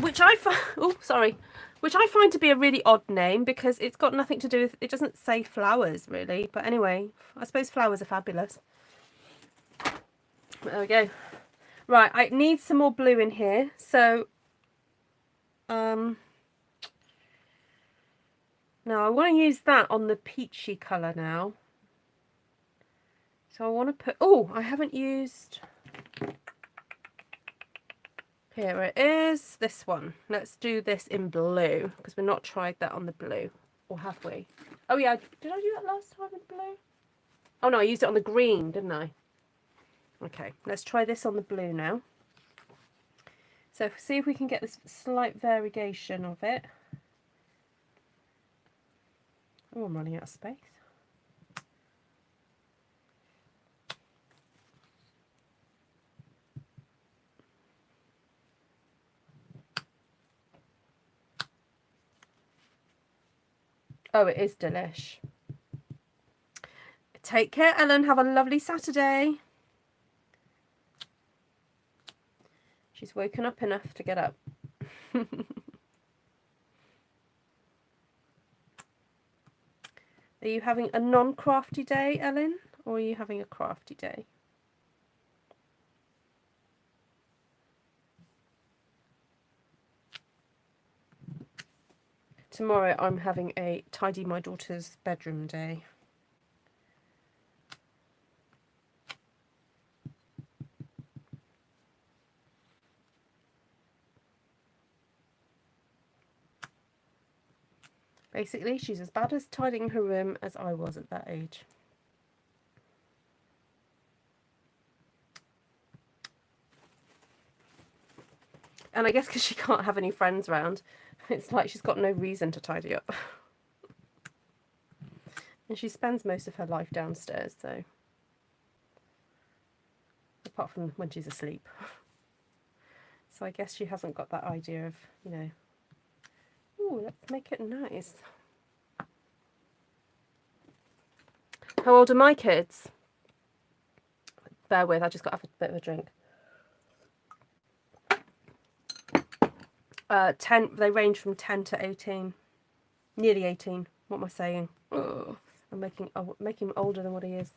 Which I find, oh, sorry. Which I find to be a really odd name because it's got nothing to do with, it doesn't say flowers really. But anyway, I suppose flowers are fabulous. There we go. Right, I need some more blue in here. So, now I want to use that on the peachy colour now. So I want to put, oh, I haven't used, here it is, this one. Let's do this in blue because we've not tried that on the blue, or have we? Oh yeah, did I do that last time in blue? Oh no, I used it on the green, didn't I? Okay, let's try this on the blue now. So see if we can get this slight variegation of it. Oh, I'm running out of space. Oh, it is delish. Take care, Ellen. Have a lovely Saturday. She's woken up enough to get up. Are you having a non-crafty day, Ellen? Or are you having a crafty day? Tomorrow I'm having a tidy my daughter's bedroom day. Basically, she's as bad as tidying her room as I was at that age. And I guess because she can't have any friends around, it's like she's got no reason to tidy up. And she spends most of her life downstairs, so. Apart from when she's asleep. So I guess she hasn't got that idea of, you know, ooh, let's make it nice. How old are my kids? Bear with, I just got to have a bit of a drink. 10, they range from 10 to 18. Nearly 18. What am I saying? Ugh. I'm making him older than what he is.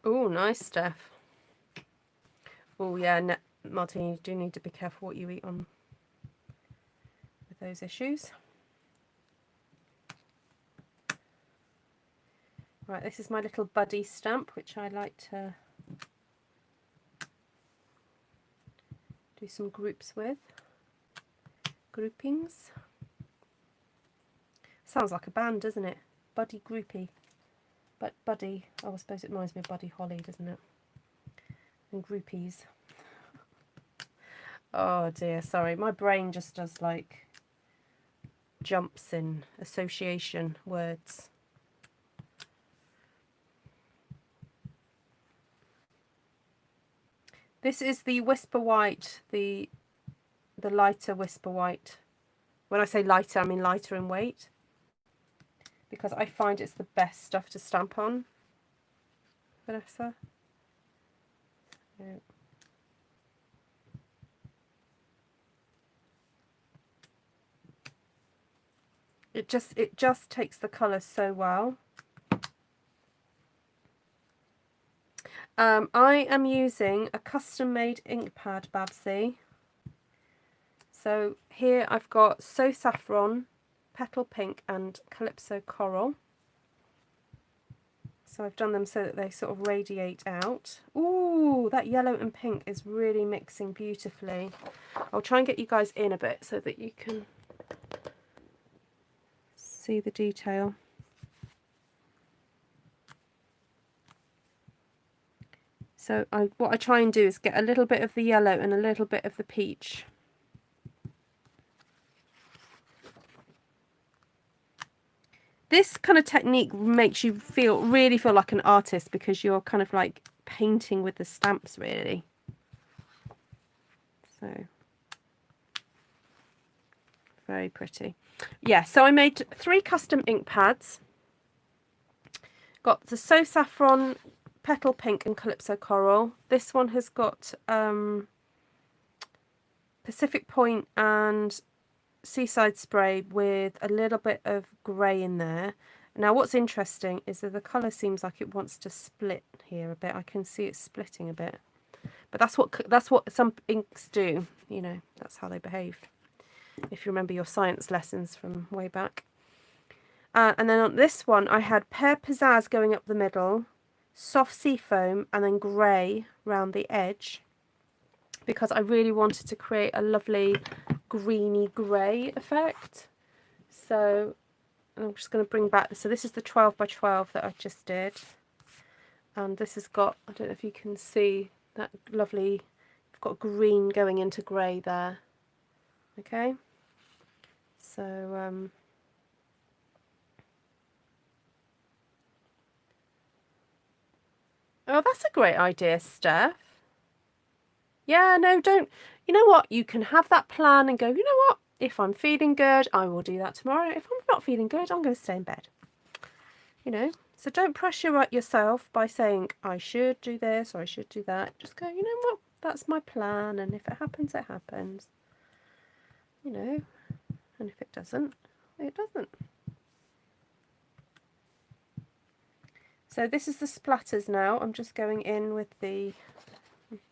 Oh, nice stuff. Oh yeah, Martin, you do need to be careful what you eat on with those issues. Right, this is my little buddy stamp, which I like to do some groups with. Groupings. Sounds like a band, doesn't it? Buddy Groupie. But Buddy, oh, I suppose it reminds me of Buddy Holly, doesn't it? And groupies. Oh dear, sorry. My brain just does like jumps in association words. This is the Whisper White, the lighter Whisper White. When I say lighter, I mean lighter in weight, because I find it's the best stuff to stamp on, Vanessa. So. It just takes the colour so well. I am using a custom made ink pad, Babsy. So here I've got So Saffron, Petal Pink and Calypso Coral. So I've done them so that they sort of radiate out. Ooh, that yellow and pink is really mixing beautifully. I'll try and get you guys in a bit so that you can see the detail. So what I try and do is get a little bit of the yellow and a little bit of the peach. This kind of technique makes you really feel like an artist, because you're kind of like painting with the stamps, really. So very pretty. Yeah, so I made 3 custom ink pads. Got the So Saffron, Petal Pink and Calypso Coral. This one has got Pacific Point and Seaside spray with a little bit of grey in there. Now what's interesting is that the colour seems like it wants to split here a bit. I can see it splitting a bit. But that's what some inks do, you know, that's how they behave. If you remember your science lessons from way back. And then on this one I had Pear Pizzazz going up the middle, soft sea foam and then grey round the edge, because I really wanted to create a lovely greeny grey effect. So I'm just going to bring back, so this is the 12 by 12 that I just did, and this has got, I don't know if you can see that lovely, I've got green going into grey there. Okay, so oh, that's a great idea, Steph. Yeah, no, don't. You know what? You can have that plan and go, you know what? If I'm feeling good, I will do that tomorrow. If I'm not feeling good, I'm going to stay in bed. You know? So don't pressure yourself by saying, I should do this or I should do that. Just go, you know what? That's my plan. And if it happens, it happens. You know? And if it doesn't, it doesn't. So this is the splatters now. I'm just going in with the...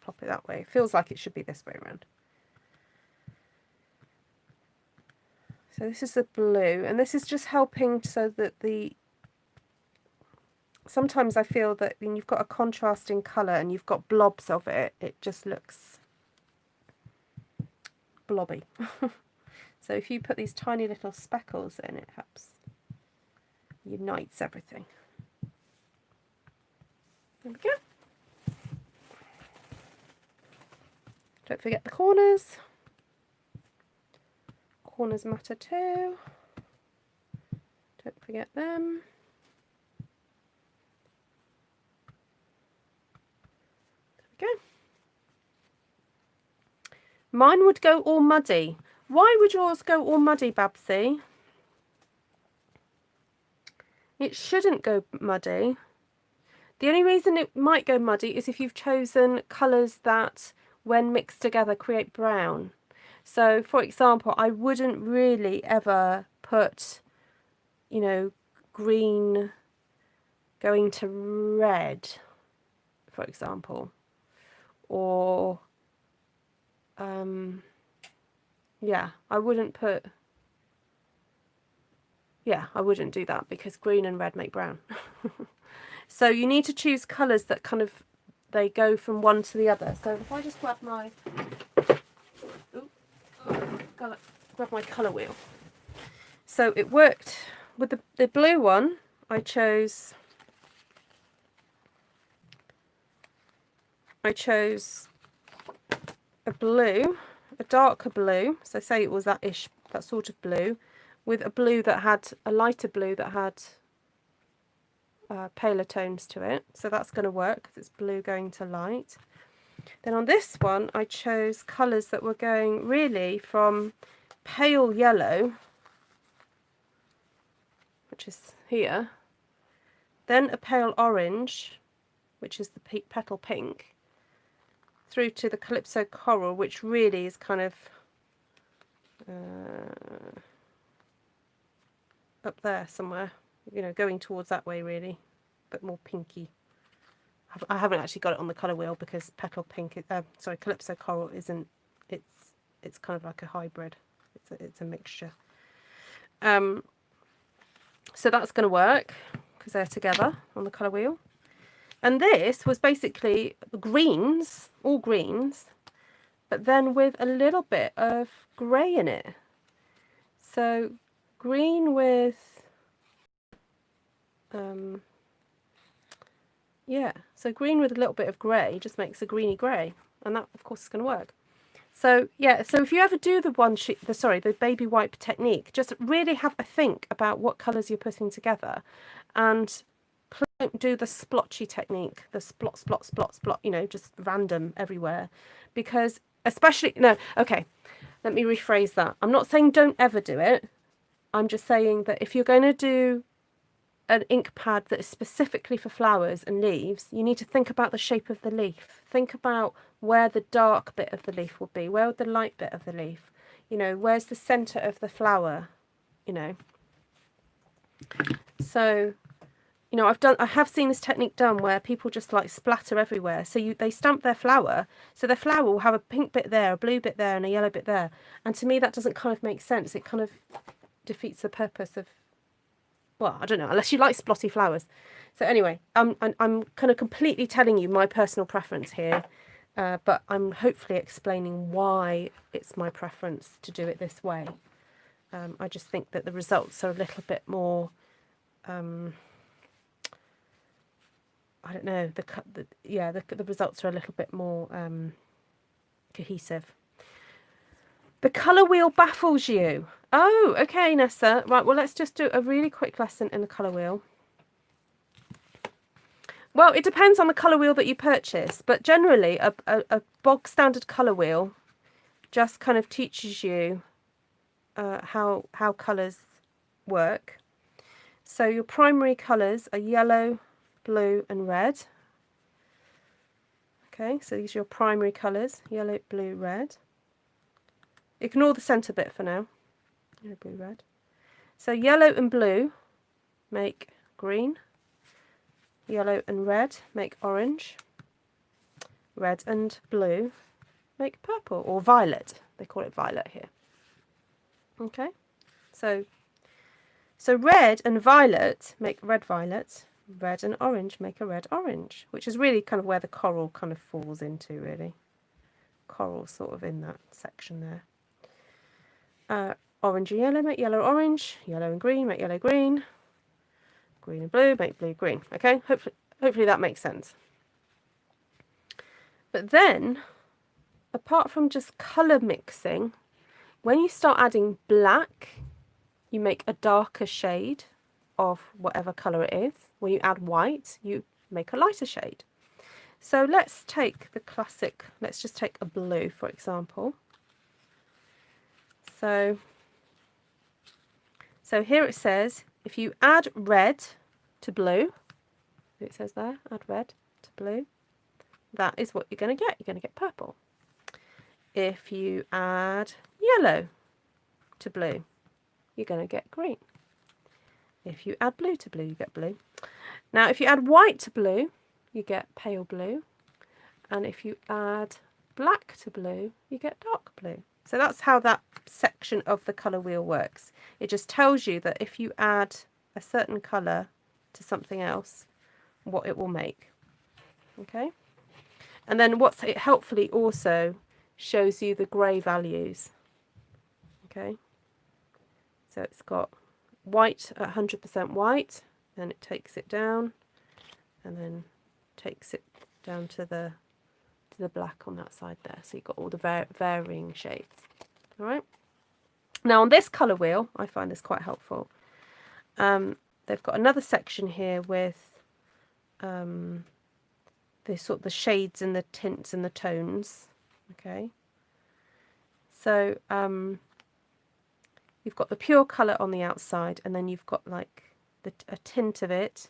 Pop it that way. It feels like it should be this way around. So this is the blue, and this is just helping so that the... Sometimes I feel that when you've got a contrasting colour and you've got blobs of it, it just looks blobby. So if you put these tiny little speckles in, it helps. Unites everything. There we go. Don't forget the corners. Corners matter too. Don't forget them. There we go. Mine would go all muddy. Why would yours go all muddy, Babsy? It shouldn't go muddy. The only reason it might go muddy is if you've chosen colours that, when mixed together, create brown. So, for example, I wouldn't really ever put, you know, green going to red, for example. Or, yeah, I wouldn't put... Yeah, I wouldn't do that because green and red make brown. So you need to choose colours that kind of, they go from one to the other. So if I just grab my, grab my colour wheel. So it worked with the blue one. I chose a blue, a darker blue. So say it was that sort of blue, with a blue that had a lighter blue that had paler tones to it. So that's going to work because it's blue going to light. Then on this one, I chose colours that were going really from pale yellow, which is here, then a pale orange, which is the petal pink, through to the Calypso coral, which really is kind of up there somewhere, you know, going towards that way really, but more pinky. I haven't actually got it on the colour wheel because petal pink, Calypso coral isn't, it's kind of like a hybrid. It's a mixture. So that's going to work because they're together on the colour wheel. And this was basically greens, all greens, but then with a little bit of grey in it. So green with, so green with a little bit of grey just makes a greeny grey, and that of course is going to work. So yeah, so if you ever do the baby wipe technique, just really have a think about what colours you're putting together, and don't do the splotchy technique, the splot, splot, splot, splot, you know, just random everywhere, because especially, no, okay, let me rephrase that. I'm not saying don't ever do it. I'm just saying that if you're going to do an ink pad that is specifically for flowers and leaves, you need to think about the shape of the leaf. Think about where the dark bit of the leaf will be, where would the light bit of the leaf, you know, where's the centre of the flower, you know. So, you know, I have seen this technique done where people just like splatter everywhere. So they stamp their flower, so their flower will have a pink bit there, a blue bit there, and a yellow bit there. And to me, that doesn't kind of make sense. It kind of defeats the purpose of, well, I don't know, unless you like splotty flowers. So anyway, I'm kind of completely telling you my personal preference here, but I'm hopefully explaining why it's my preference to do it this way. I just think that the results are a little bit more, I don't know, the results are a little bit more cohesive. The colour wheel baffles you. Oh, okay, Nessa. Right, well, let's just do a really quick lesson in the colour wheel. Well, it depends on the colour wheel that you purchase, but generally a bog standard colour wheel just kind of teaches you how colours work. So your primary colours are yellow, blue and red. Okay, so these are your primary colours, yellow, blue, red. Ignore the centre bit for now. Yellow, blue, red. So yellow and blue make green. Yellow and red make orange. Red and blue make purple, or violet. They call it violet here. Okay, so red and violet make red violet. Red and orange make a red orange, which is really kind of where the coral kind of falls into, really. Coral sort of in that section there. Orange and yellow make yellow orange. Yellow and green make yellow green. Green and blue make blue green. Okay, hopefully that makes sense. But then, apart from just colour mixing, when you start adding black, you make a darker shade of whatever colour it is. When you add white, you make a lighter shade. So let's take the classic, let's just take a blue, for example. So here it says, if you add red to blue, it says there, add red to blue, that is what you're going to get. You're going to get purple. If you add yellow to blue, you're going to get green. If you add blue to blue, you get blue. Now, if you add white to blue, you get pale blue. And if you add black to blue, you get dark blue. So that's how that section of the colour wheel works. It just tells you that if you add a certain colour to something else, what it will make. Okay, and then what's it helpfully also shows you the grey values. Okay, so it's got white at 100% white, and it takes it down, and then takes it down to the black on that side there. So you've got all the varying shades. All right. Now on this colour wheel, I find this quite helpful. They've got another section here with the sort of the shades and the tints and the tones. Okay. So you've got the pure colour on the outside, and then you've got like a tint of it,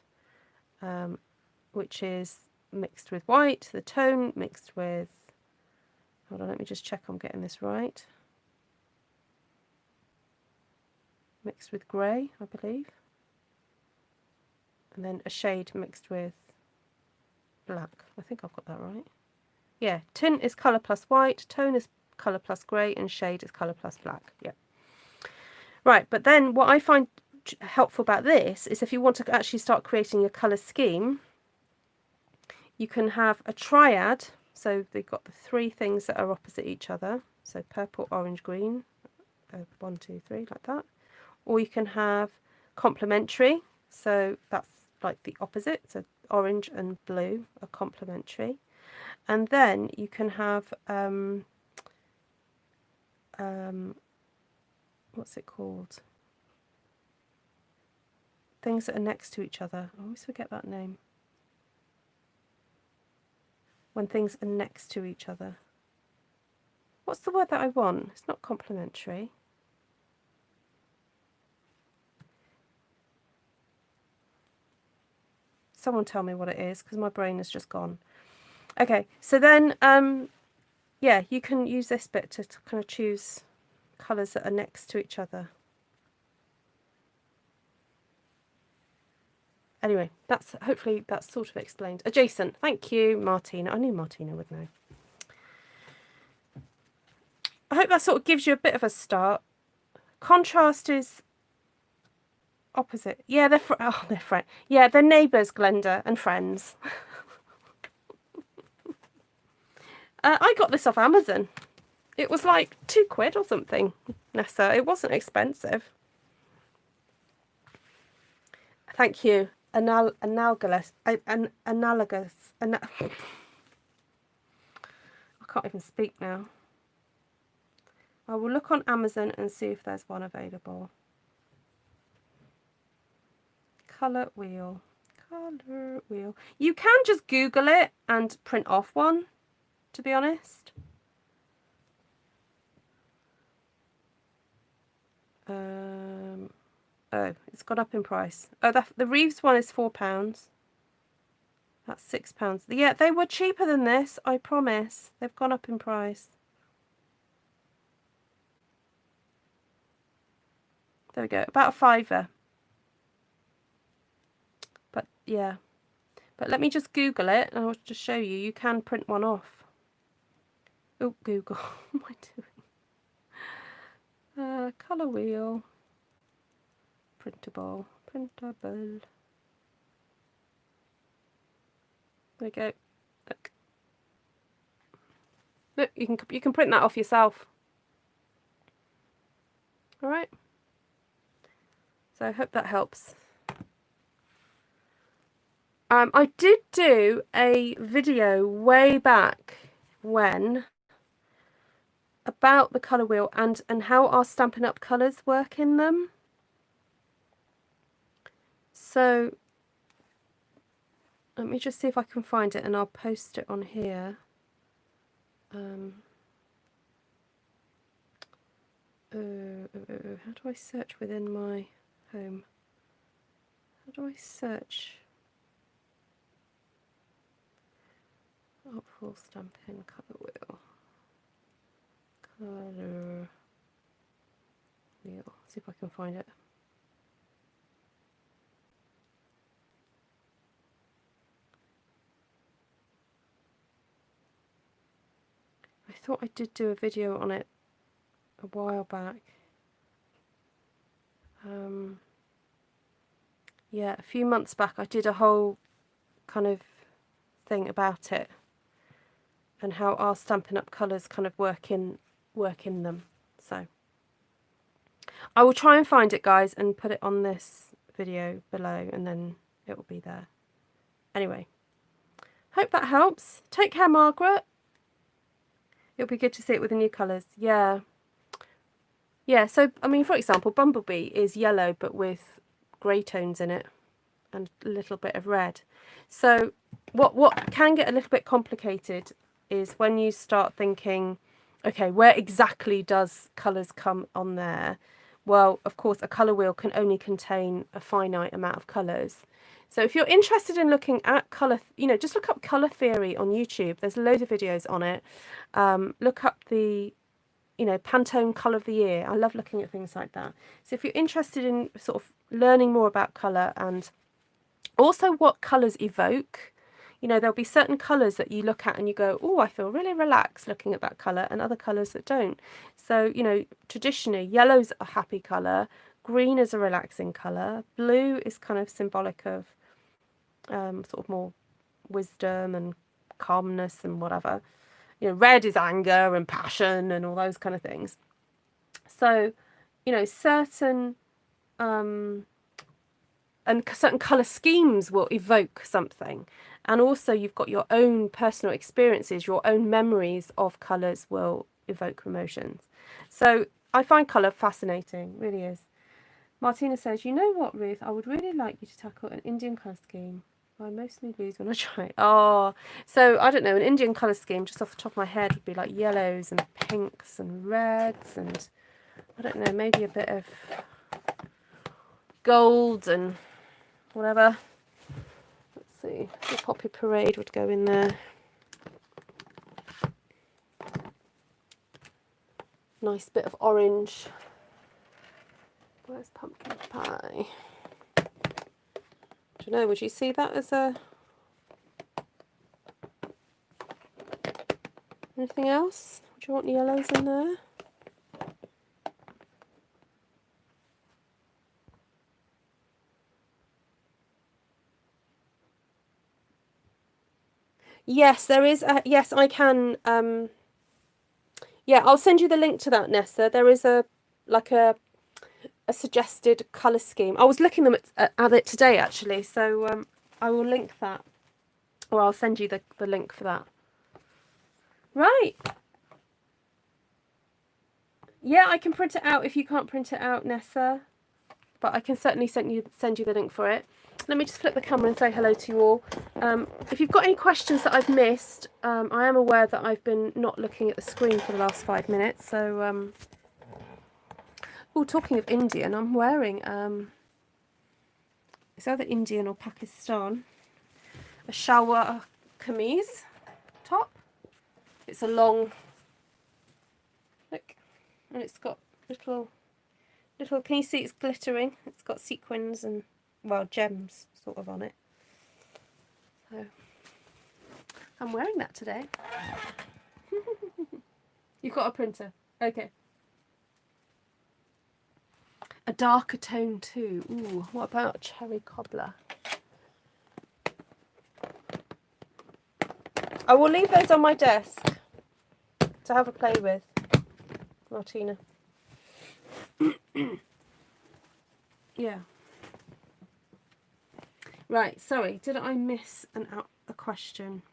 which is mixed with white, the tone mixed with, hold on, let me just check I'm getting this right, mixed with grey, I believe, and then a shade mixed with black. I think I've got that right. Yeah, tint is colour plus white, tone is colour plus grey, and shade is colour plus black. Yeah. Right, but then what I find helpful about this is if you want to actually start creating a colour scheme, you can have a triad. So they've got the three things that are opposite each other. So purple, orange, green, 1, 2, 3, like that. Or you can have complementary. So that's like the opposite. So orange and blue are complementary. And then you can have, what's it called? Things that are next to each other. I always forget that name. When things are next to each other. What's the word that I want? It's not complementary. Someone tell me what it is, because my brain has just gone. Okay, so then, yeah, you can use this bit to kind of choose colours that are next to each other. Anyway, that's hopefully that's sort of explained. Adjacent. Thank you, Martina. I knew Martina would know. I hope that sort of gives you a bit of a start. Contrast is opposite. Yeah, they're they're friends. Yeah, they're neighbours, Glenda, and friends. I got this off Amazon. It was like £2 or something, Nessa. It wasn't expensive. Thank you. Analogous. I can't even speak now. I will look on Amazon and see if there's one available. Colour wheel. Colour wheel. You can just Google it and print off one, to be honest. Oh, it's gone up in price. Oh, the Reeves one is £4. That's £6. Yeah, they were cheaper than this, I promise. They've gone up in price. There we go, about a £5. But yeah, but let me just Google it and I'll just show you. You can print one off. Oh, Google, what am I doing? Colour wheel. Printable. There we go. Look. Look, you can print that off yourself. All right. So I hope that helps. I did do a video way back when about the colour wheel and how our Stampin' Up colours work in them. So let me just see if I can find it and I'll post it on here. How do I search within my home? How do I search? Artful Stampin' colour wheel. Colour wheel. See if I can find it. I thought I did do a video on it a while back. Yeah, a few months back I did a whole kind of thing about it, and how our Stampin' Up colours kind of work in them. So I will try and find it, guys, and put it on this video below, and then it will be there. Anyway, hope that helps. Take care, Margaret. It'll be good to see it with the new colours. Yeah. Yeah, so, I mean, for example, Bumblebee is yellow, but with grey tones in it and a little bit of red. So what can get a little bit complicated is when you start thinking, okay, where exactly does colours come on there? Well, of course, a colour wheel can only contain a finite amount of colours. So if you're interested in looking at colour, you know, just look up colour theory on YouTube. There's loads of videos on it. Look up the, you know, Pantone Colour of the Year. I love looking at things like that. So if you're interested in sort of learning more about colour and also what colours evoke, you know, there'll be certain colours that you look at and you go, oh, I feel really relaxed looking at that colour, and other colours that don't. So, you know, traditionally, yellow's a happy colour, green is a relaxing colour, blue is kind of symbolic of sort of more wisdom and calmness and whatever. You know, red is anger and passion and all those kind of things. So, you know, certain colour schemes will evoke something. And also you've got your own personal experiences, your own memories of colours will evoke emotions. So I find colour fascinating, really is. Martina says, you know what, Ruth, I would really like you to tackle an Indian colour scheme. I mostly lose when I try. Oh, so I don't know, an Indian colour scheme just off the top of my head would be like yellows and pinks and reds and I don't know, maybe a bit of gold and whatever. Let's see, the Poppy Parade would go in there. Nice bit of orange. Where's pumpkin pie? I don't know, would you see that as a... Anything else? Do you want yellows in there? Yes, there is. Yes, I can. Yeah, I'll send you the link to that, Nessa. There is a suggested colour scheme. I was looking at it today, actually, so I will link that, or I'll send you the link for that. Right. Yeah, I can print it out if you can't print it out, Nessa, but I can certainly send you the link for it. Let me just flip the camera and say hello to you all. If you've got any questions that I've missed, I am aware that I've been not looking at the screen for the last 5 minutes. So, oh, talking of Indian, I'm wearing, it's either Indian or Pakistan, a shalwar kameez top. It's a long, look, and it's got little, can you see it's glittering? It's got sequins and, well, gems sort of on it. So I'm wearing that today. You've got a printer. Okay. A darker tone too. Ooh, what about cherry cobbler? I will leave those on my desk to have a play with, Martina. Yeah. Right, sorry, did I miss a question?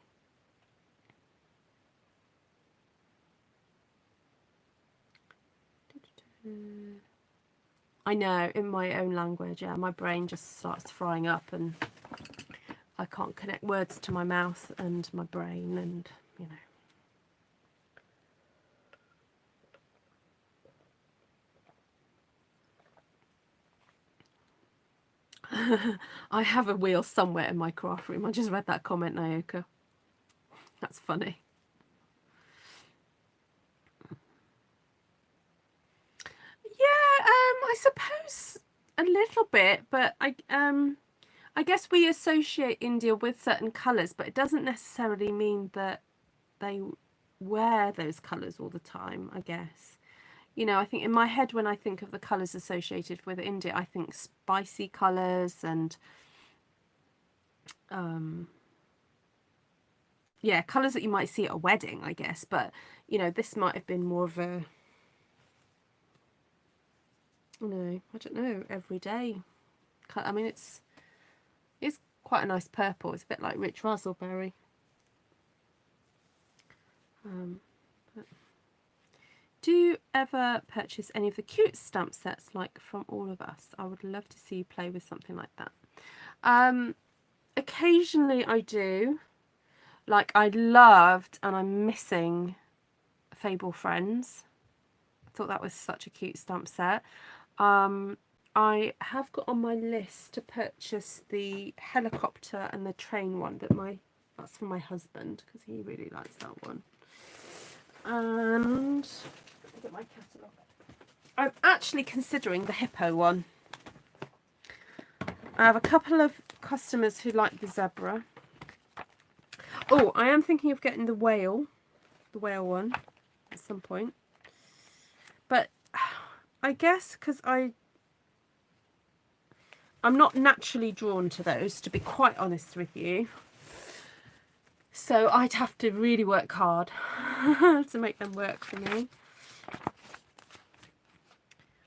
I know, in my own language, yeah, my brain just starts frying up and I can't connect words to my mouth and my brain and, you know. I have a wheel somewhere in my craft room. I just read that comment, Naoka. That's funny. Yeah, I suppose a little bit, but I guess we associate India with certain colours, but it doesn't necessarily mean that they wear those colours all the time, I guess. You know, I think in my head when I think of the colours associated with India, I think spicy colours and yeah, colours that you might see at a wedding, I guess. But, you know, this might have been more of a, you know, I don't know, everyday. I mean, it's quite a nice purple. It's a bit like rich raspberry. Do you ever purchase any of the cute stamp sets like from All of Us? I would love to see you play with something like that. Occasionally I do. Like, I loved, and I'm missing, Fable Friends. I thought that was such a cute stamp set. I have got on my list to purchase the helicopter and the train one that's for my husband, because he really likes that one. And look at my catalogue. I'm actually considering the hippo one. I have a couple of customers who like the zebra. Oh, I am thinking of getting the whale one at some point. But I guess because I'm not naturally drawn to those, to be quite honest with you. So I'd have to really work hard to make them work for me.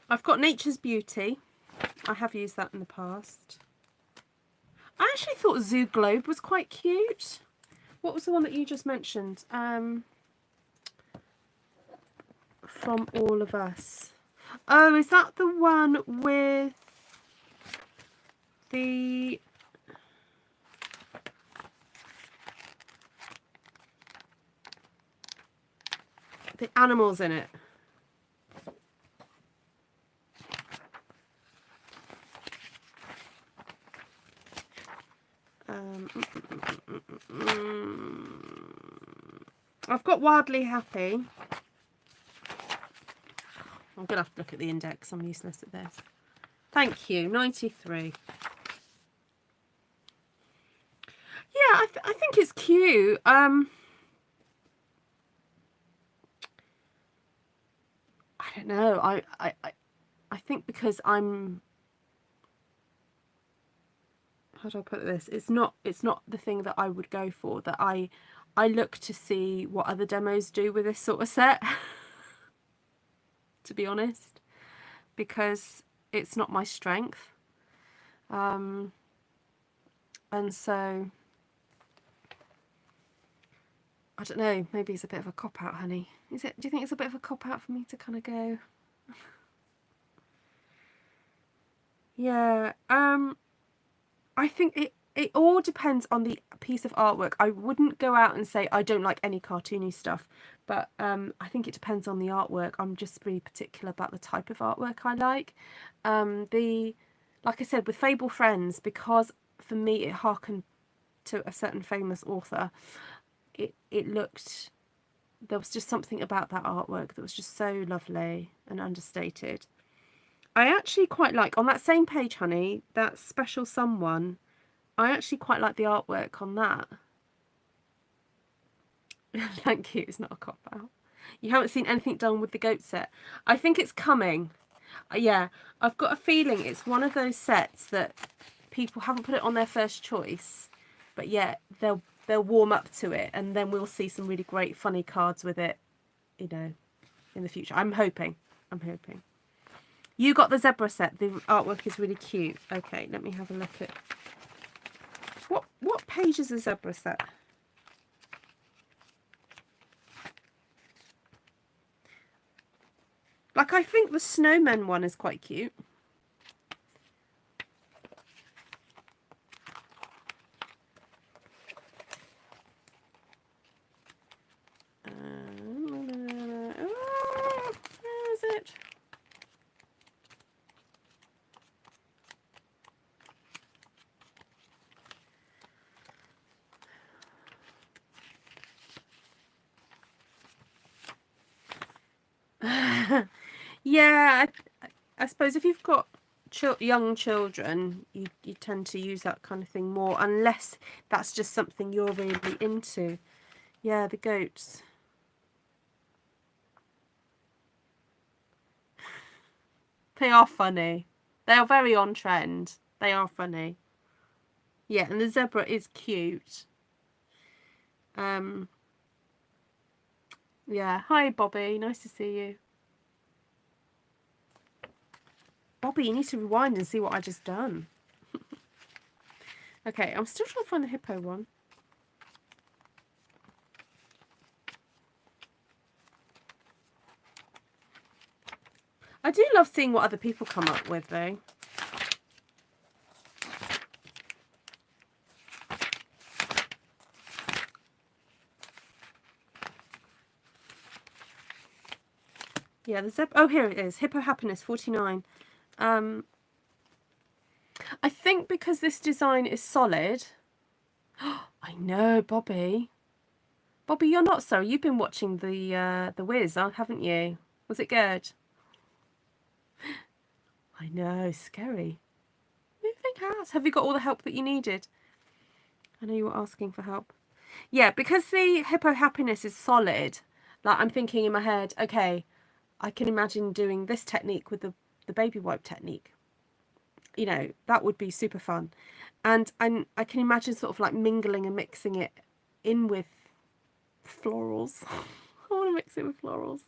I've got Nature's Beauty. I have used that in the past. I actually thought Zoo Globe was quite cute. What was the one that you just mentioned? From All of Us. Oh, is that the one with the animals in it? I've got Wildly Happy. I'm gonna have to look at the index. I'm useless at this. Thank you. 93. Yeah, I think it's cute. I don't know. I think because I'm, how do I put this? It's not the thing that I would go for. That I look to see what other demos do with this sort of set. To be honest, because it's not my strength. And so I don't know, maybe it's a bit of a cop-out, honey. Is it? Do you think it's a bit of a cop-out for me to kind of go? Yeah, I think it all depends on the piece of artwork. I wouldn't go out and say I don't like any cartoony stuff, but I think it depends on the artwork. I'm just really particular about the type of artwork I like. Like I said, with Fable Friends, because for me it harkened to a certain famous author, it looked, there was just something about that artwork that was just so lovely and understated. I actually quite like, on that same page, honey, that Special Someone, I actually quite like the artwork on that. Thank you, it's not a cop-out. You haven't seen anything done with the goat set. I think it's coming. Yeah, I've got a feeling it's one of those sets that people haven't put it on their first choice, but yeah, they'll warm up to it, and then we'll see some really great funny cards with it, you know, in the future. I'm hoping. You got the zebra set. The artwork is really cute. Okay, let me have a look at what page is the zebra set? Like, I think the snowman one is quite cute. Where is it? Yeah, I suppose if you've got young children, you tend to use that kind of thing more, unless that's just something you're really into. Yeah, the goats. They are funny. They are very on trend. They are funny. Yeah, and the zebra is cute. Yeah, hi Bobby, nice to see you. Bobby, you need to rewind and see what I just done. Okay, I'm still trying to find the hippo one. I do love seeing what other people come up with though. Yeah, the oh, here it is. Hippo Happiness 49. I think because this design is solid. I know, Bobby. Bobby, you're not sorry. You've been watching the Wiz, haven't you? Was it good? I know, scary. Moving house. Have you got all the help that you needed? I know you were asking for help. Yeah, because the Hippo Happiness is solid. Like I'm thinking in my head, okay, I can imagine doing this technique with the baby wipe technique. You know, that would be super fun. And I can imagine sort of like mingling and mixing it in with florals. I want to mix it with florals.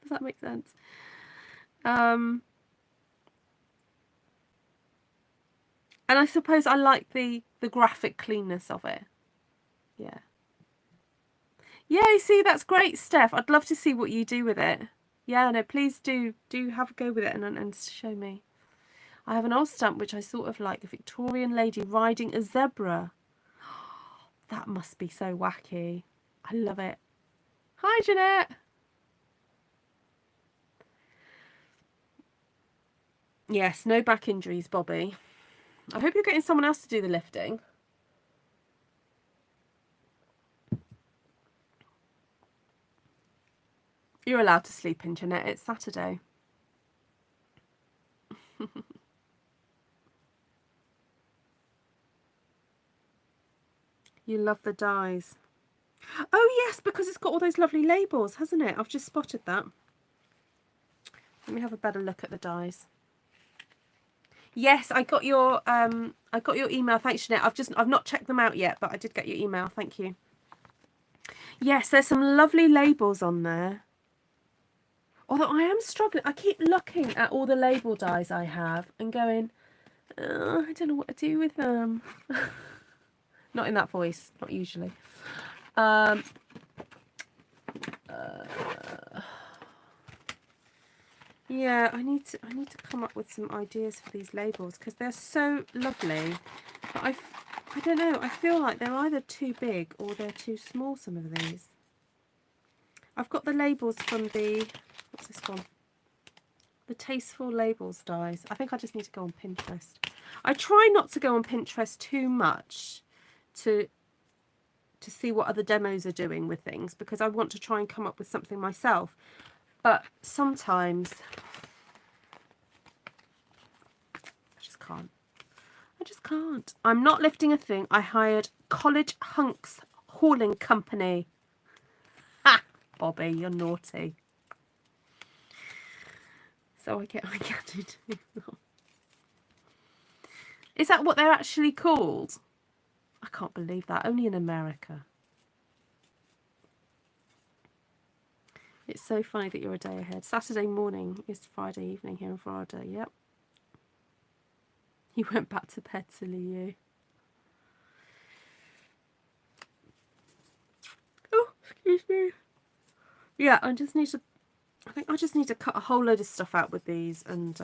Does that make sense? And I suppose I like the graphic cleanness of it. Yeah. Yeah, see, that's great, Steph. I'd love to see what you do with it. Yeah, no, please do have a go with it and show me. I have an old stamp which I sort of like, a Victorian lady riding a zebra. That must be so wacky. I love it. Hi, Jeanette. Yes, no back injuries, Bobby. I hope you're getting someone else to do the lifting. You're allowed to sleep in, Jeanette. It's Saturday. You love the dies. Oh, yes, because it's got all those lovely labels, hasn't it? I've just spotted that. Let me have a better look at the dies. Yes, I got your email. Thanks, Jeanette. I've not checked them out yet, but I did get your email. Thank you. Yes, there's some lovely labels on there. Although I am struggling. I keep looking at all the label dies I have and going, I don't know what to do with them. Not in that voice, not usually. Yeah, I need to come up with some ideas for these labels because they're so lovely. But I don't know. I feel like they're either too big or they're too small. Some of these. I've got the labels from the what's this one? The Tasteful Labels dies. I think I just need to go on Pinterest. I try not to go on Pinterest too much to see what other demos are doing with things because I want to try and come up with something myself. But sometimes I just can't. I just can't. I'm not lifting a thing. I hired College Hunks Hauling Company. Ha! Bobby, you're naughty. So I get to do that. Is that what they're actually called? I can't believe that. Only in America. It's so funny that you're a day ahead. Saturday morning is Friday evening here in Florida. Yep. You went back to bed, silly you. Oh, excuse me. Yeah, I think I just need to cut a whole load of stuff out with these and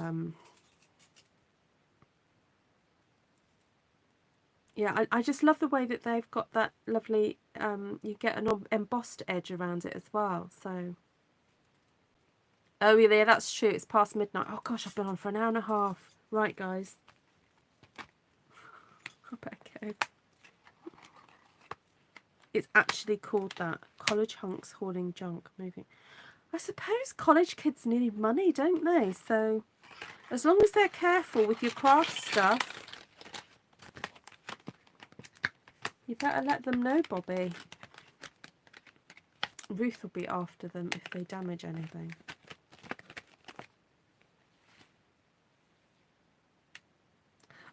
yeah, I just love the way that they've got that lovely you get an embossed edge around it as well. So oh yeah, that's true. It's past midnight. Oh gosh, I've been on for an hour and a half. Right, guys. I better go. It's actually called that. College Hunks Hauling Junk Moving. I suppose college kids need money, don't they? So as long as they're careful with your craft stuff, you better let them know, Bobby. Ruth will be after them if they damage anything.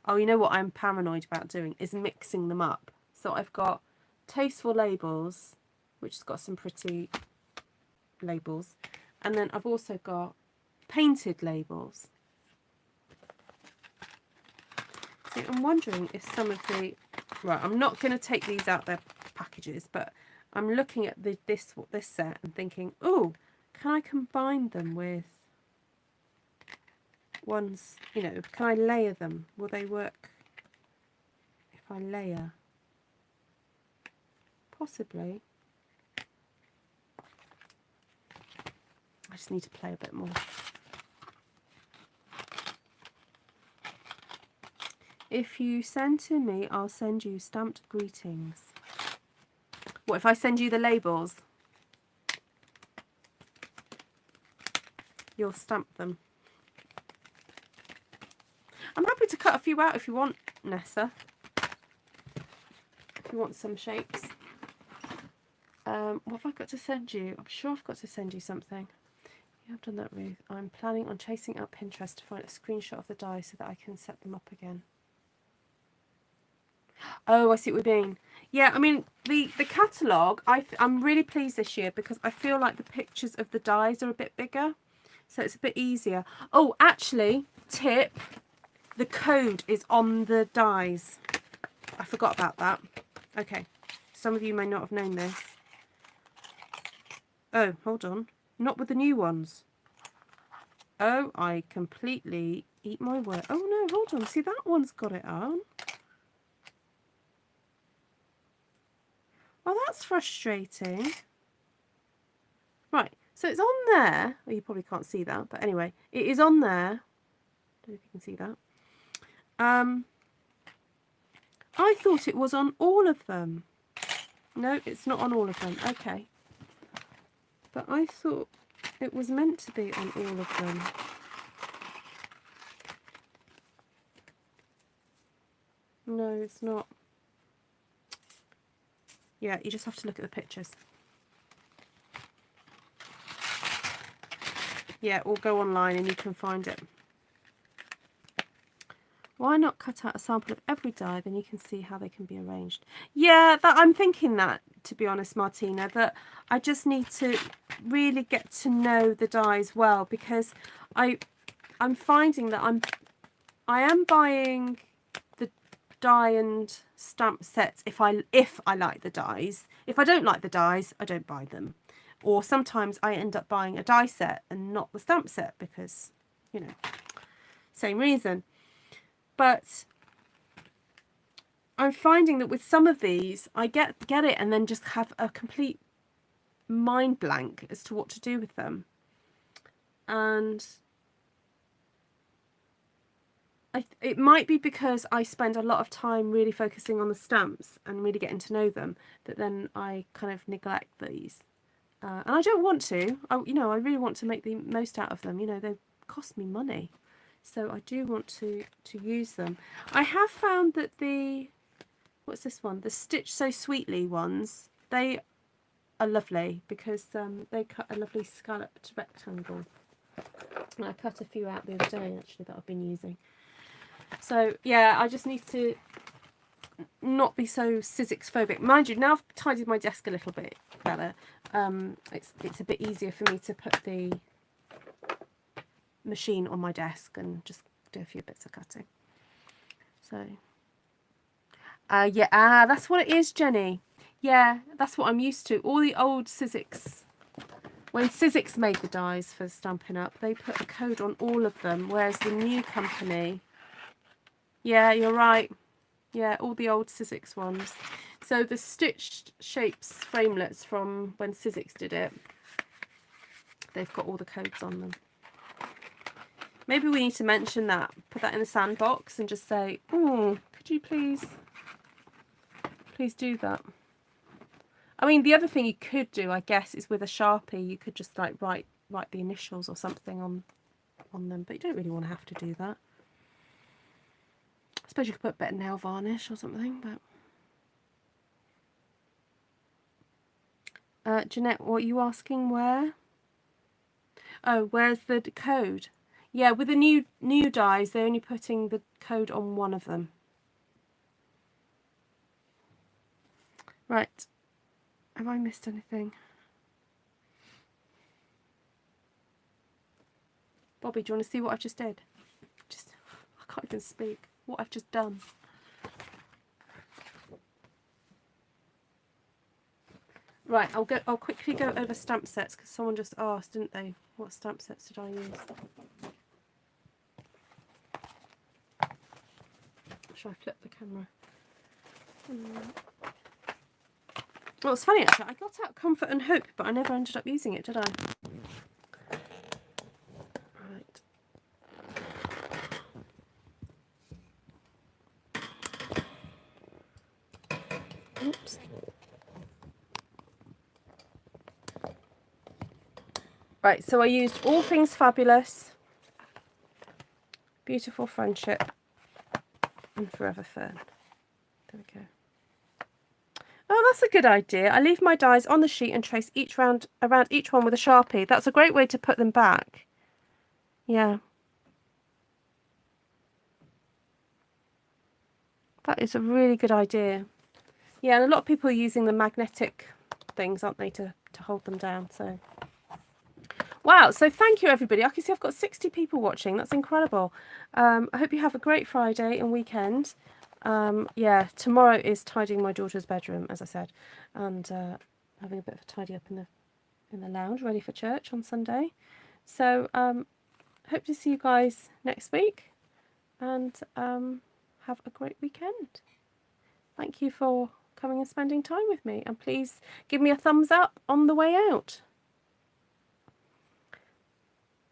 Oh, you know what I'm paranoid about doing is mixing them up. So I've got Tasteful Labels, which has got some pretty labels. And then I've also got painted labels. So I'm wondering if some of the... Right, I'm not going to take these out their packages, but I'm looking at this set and thinking, oh, can I combine them with ones, you know, can I layer them? Will they work if I layer? Possibly. I just need to play a bit more. If you send to me, I'll send you stamped greetings. What if I send you the labels? You'll stamp them. I'm happy to cut a few out if you want, Nessa. If you want some shapes. What have I got to send you? I'm sure I've got to send you something. Yeah, I've done that, Ruth. I'm planning on chasing out Pinterest to find a screenshot of the die so that I can set them up again. Oh, I see what you mean. Yeah, I mean, the catalogue, I'm really pleased this year because I feel like the pictures of the dies are a bit bigger. So it's a bit easier. Oh, actually, tip, the code is on the dies. I forgot about that. Okay, some of you may not have known this. Oh, hold on. Not with the new ones. Oh, I completely eat my word. Oh, no, hold on. See, that one's got it on. Oh, that's frustrating. Right, so it's on there. Oh, you probably can't see that, but anyway, it is on there. I don't know if you can see that. I thought it was on all of them. No, it's not on all of them. Okay. But I thought it was meant to be on all of them. No, it's not. Yeah, you just have to look at the pictures. Yeah, or go online and you can find it. Why not cut out a sample of every die, then you can see how they can be arranged? Yeah, I'm thinking that, to be honest, Martina, that I just need to really get to know the dies well, because I'm finding that I am buying the die and stamp sets if I like the dies. If I don't like the dies, I don't buy them. Or sometimes I end up buying a die set and not the stamp set because, you know, same reason. But I'm finding that with some of these, I get it and then just have a complete mind blank as to what to do with them. And it might be because I spend a lot of time really focusing on the stamps and really getting to know them, that then I kind of neglect these. And I don't want to. I really want to make the most out of them. You know, they cost me money. So I do want to use them. I have found that what's this one? The Stitch So Sweetly ones, they are lovely because they cut a lovely scalloped rectangle. And I cut a few out the other day actually that I've been using. So yeah, I just need to not be so Sizzix phobic. Mind you, now I've tidied my desk a little bit better. It's a bit easier for me to put the machine on my desk and just do a few bits of cutting. So yeah, that's what it is, Jenny. Yeah, that's what I'm used to. All the old Sizzix, when Sizzix made the dies for Stampin' Up, they put a code on all of them, whereas the new company, yeah, you're right. Yeah, all the old Sizzix ones. So the stitched shapes framelets from when Sizzix did it, they've got all the codes on them. Maybe we need to mention that, put that in the sandbox and just say, oh, could you please do that? I mean, the other thing you could do, I guess, is with a Sharpie, you could just like write the initials or something on them, but you don't really want to have to do that. I suppose you could put a bit of nail varnish or something, but Jeanette, what are you asking? Where? Oh, where's the code? Yeah, with the new dies, they're only putting the code on one of them. Right. Have I missed anything? Bobby, do you want to see what I just did? I can't even speak. What I've just done. Right, I'll quickly go over stamp sets because someone just asked, didn't they? What stamp sets did I use? Should I flip the camera? Well, it's funny actually. I got out Comfort and Hope, but I never ended up using it, did I? Right. Oops. Right, so I used All Things Fabulous, Beautiful Friendship, and Forever Fern. There we go. Oh, that's a good idea. I leave my dies on the sheet and trace around each one with a Sharpie. That's a great way to put them back. Yeah. That is a really good idea. Yeah, and a lot of people are using the magnetic things, aren't they, to hold them down. So, wow. So thank you, everybody. I can see I've got 60 people watching. That's incredible. I hope you have a great Friday and weekend. Yeah, tomorrow is tidying my daughter's bedroom, as I said, and having a bit of a tidy up in the lounge, ready for church on Sunday. So, hope to see you guys next week, and have a great weekend. Thank you for coming and spending time with me, and please give me a thumbs up on the way out.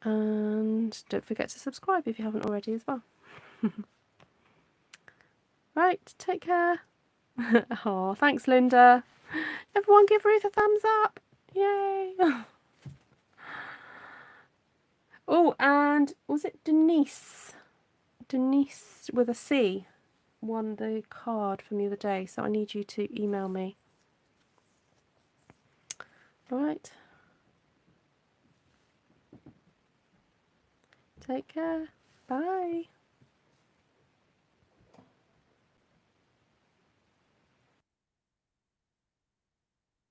And don't forget to subscribe if you haven't already as well. Right, take care. Oh, thanks, Linda. Everyone give Ruth a thumbs up. Yay. Oh, and was it Denise? Denise with a C won the card from the other day, so I need you to email me. All right. Take care. Bye.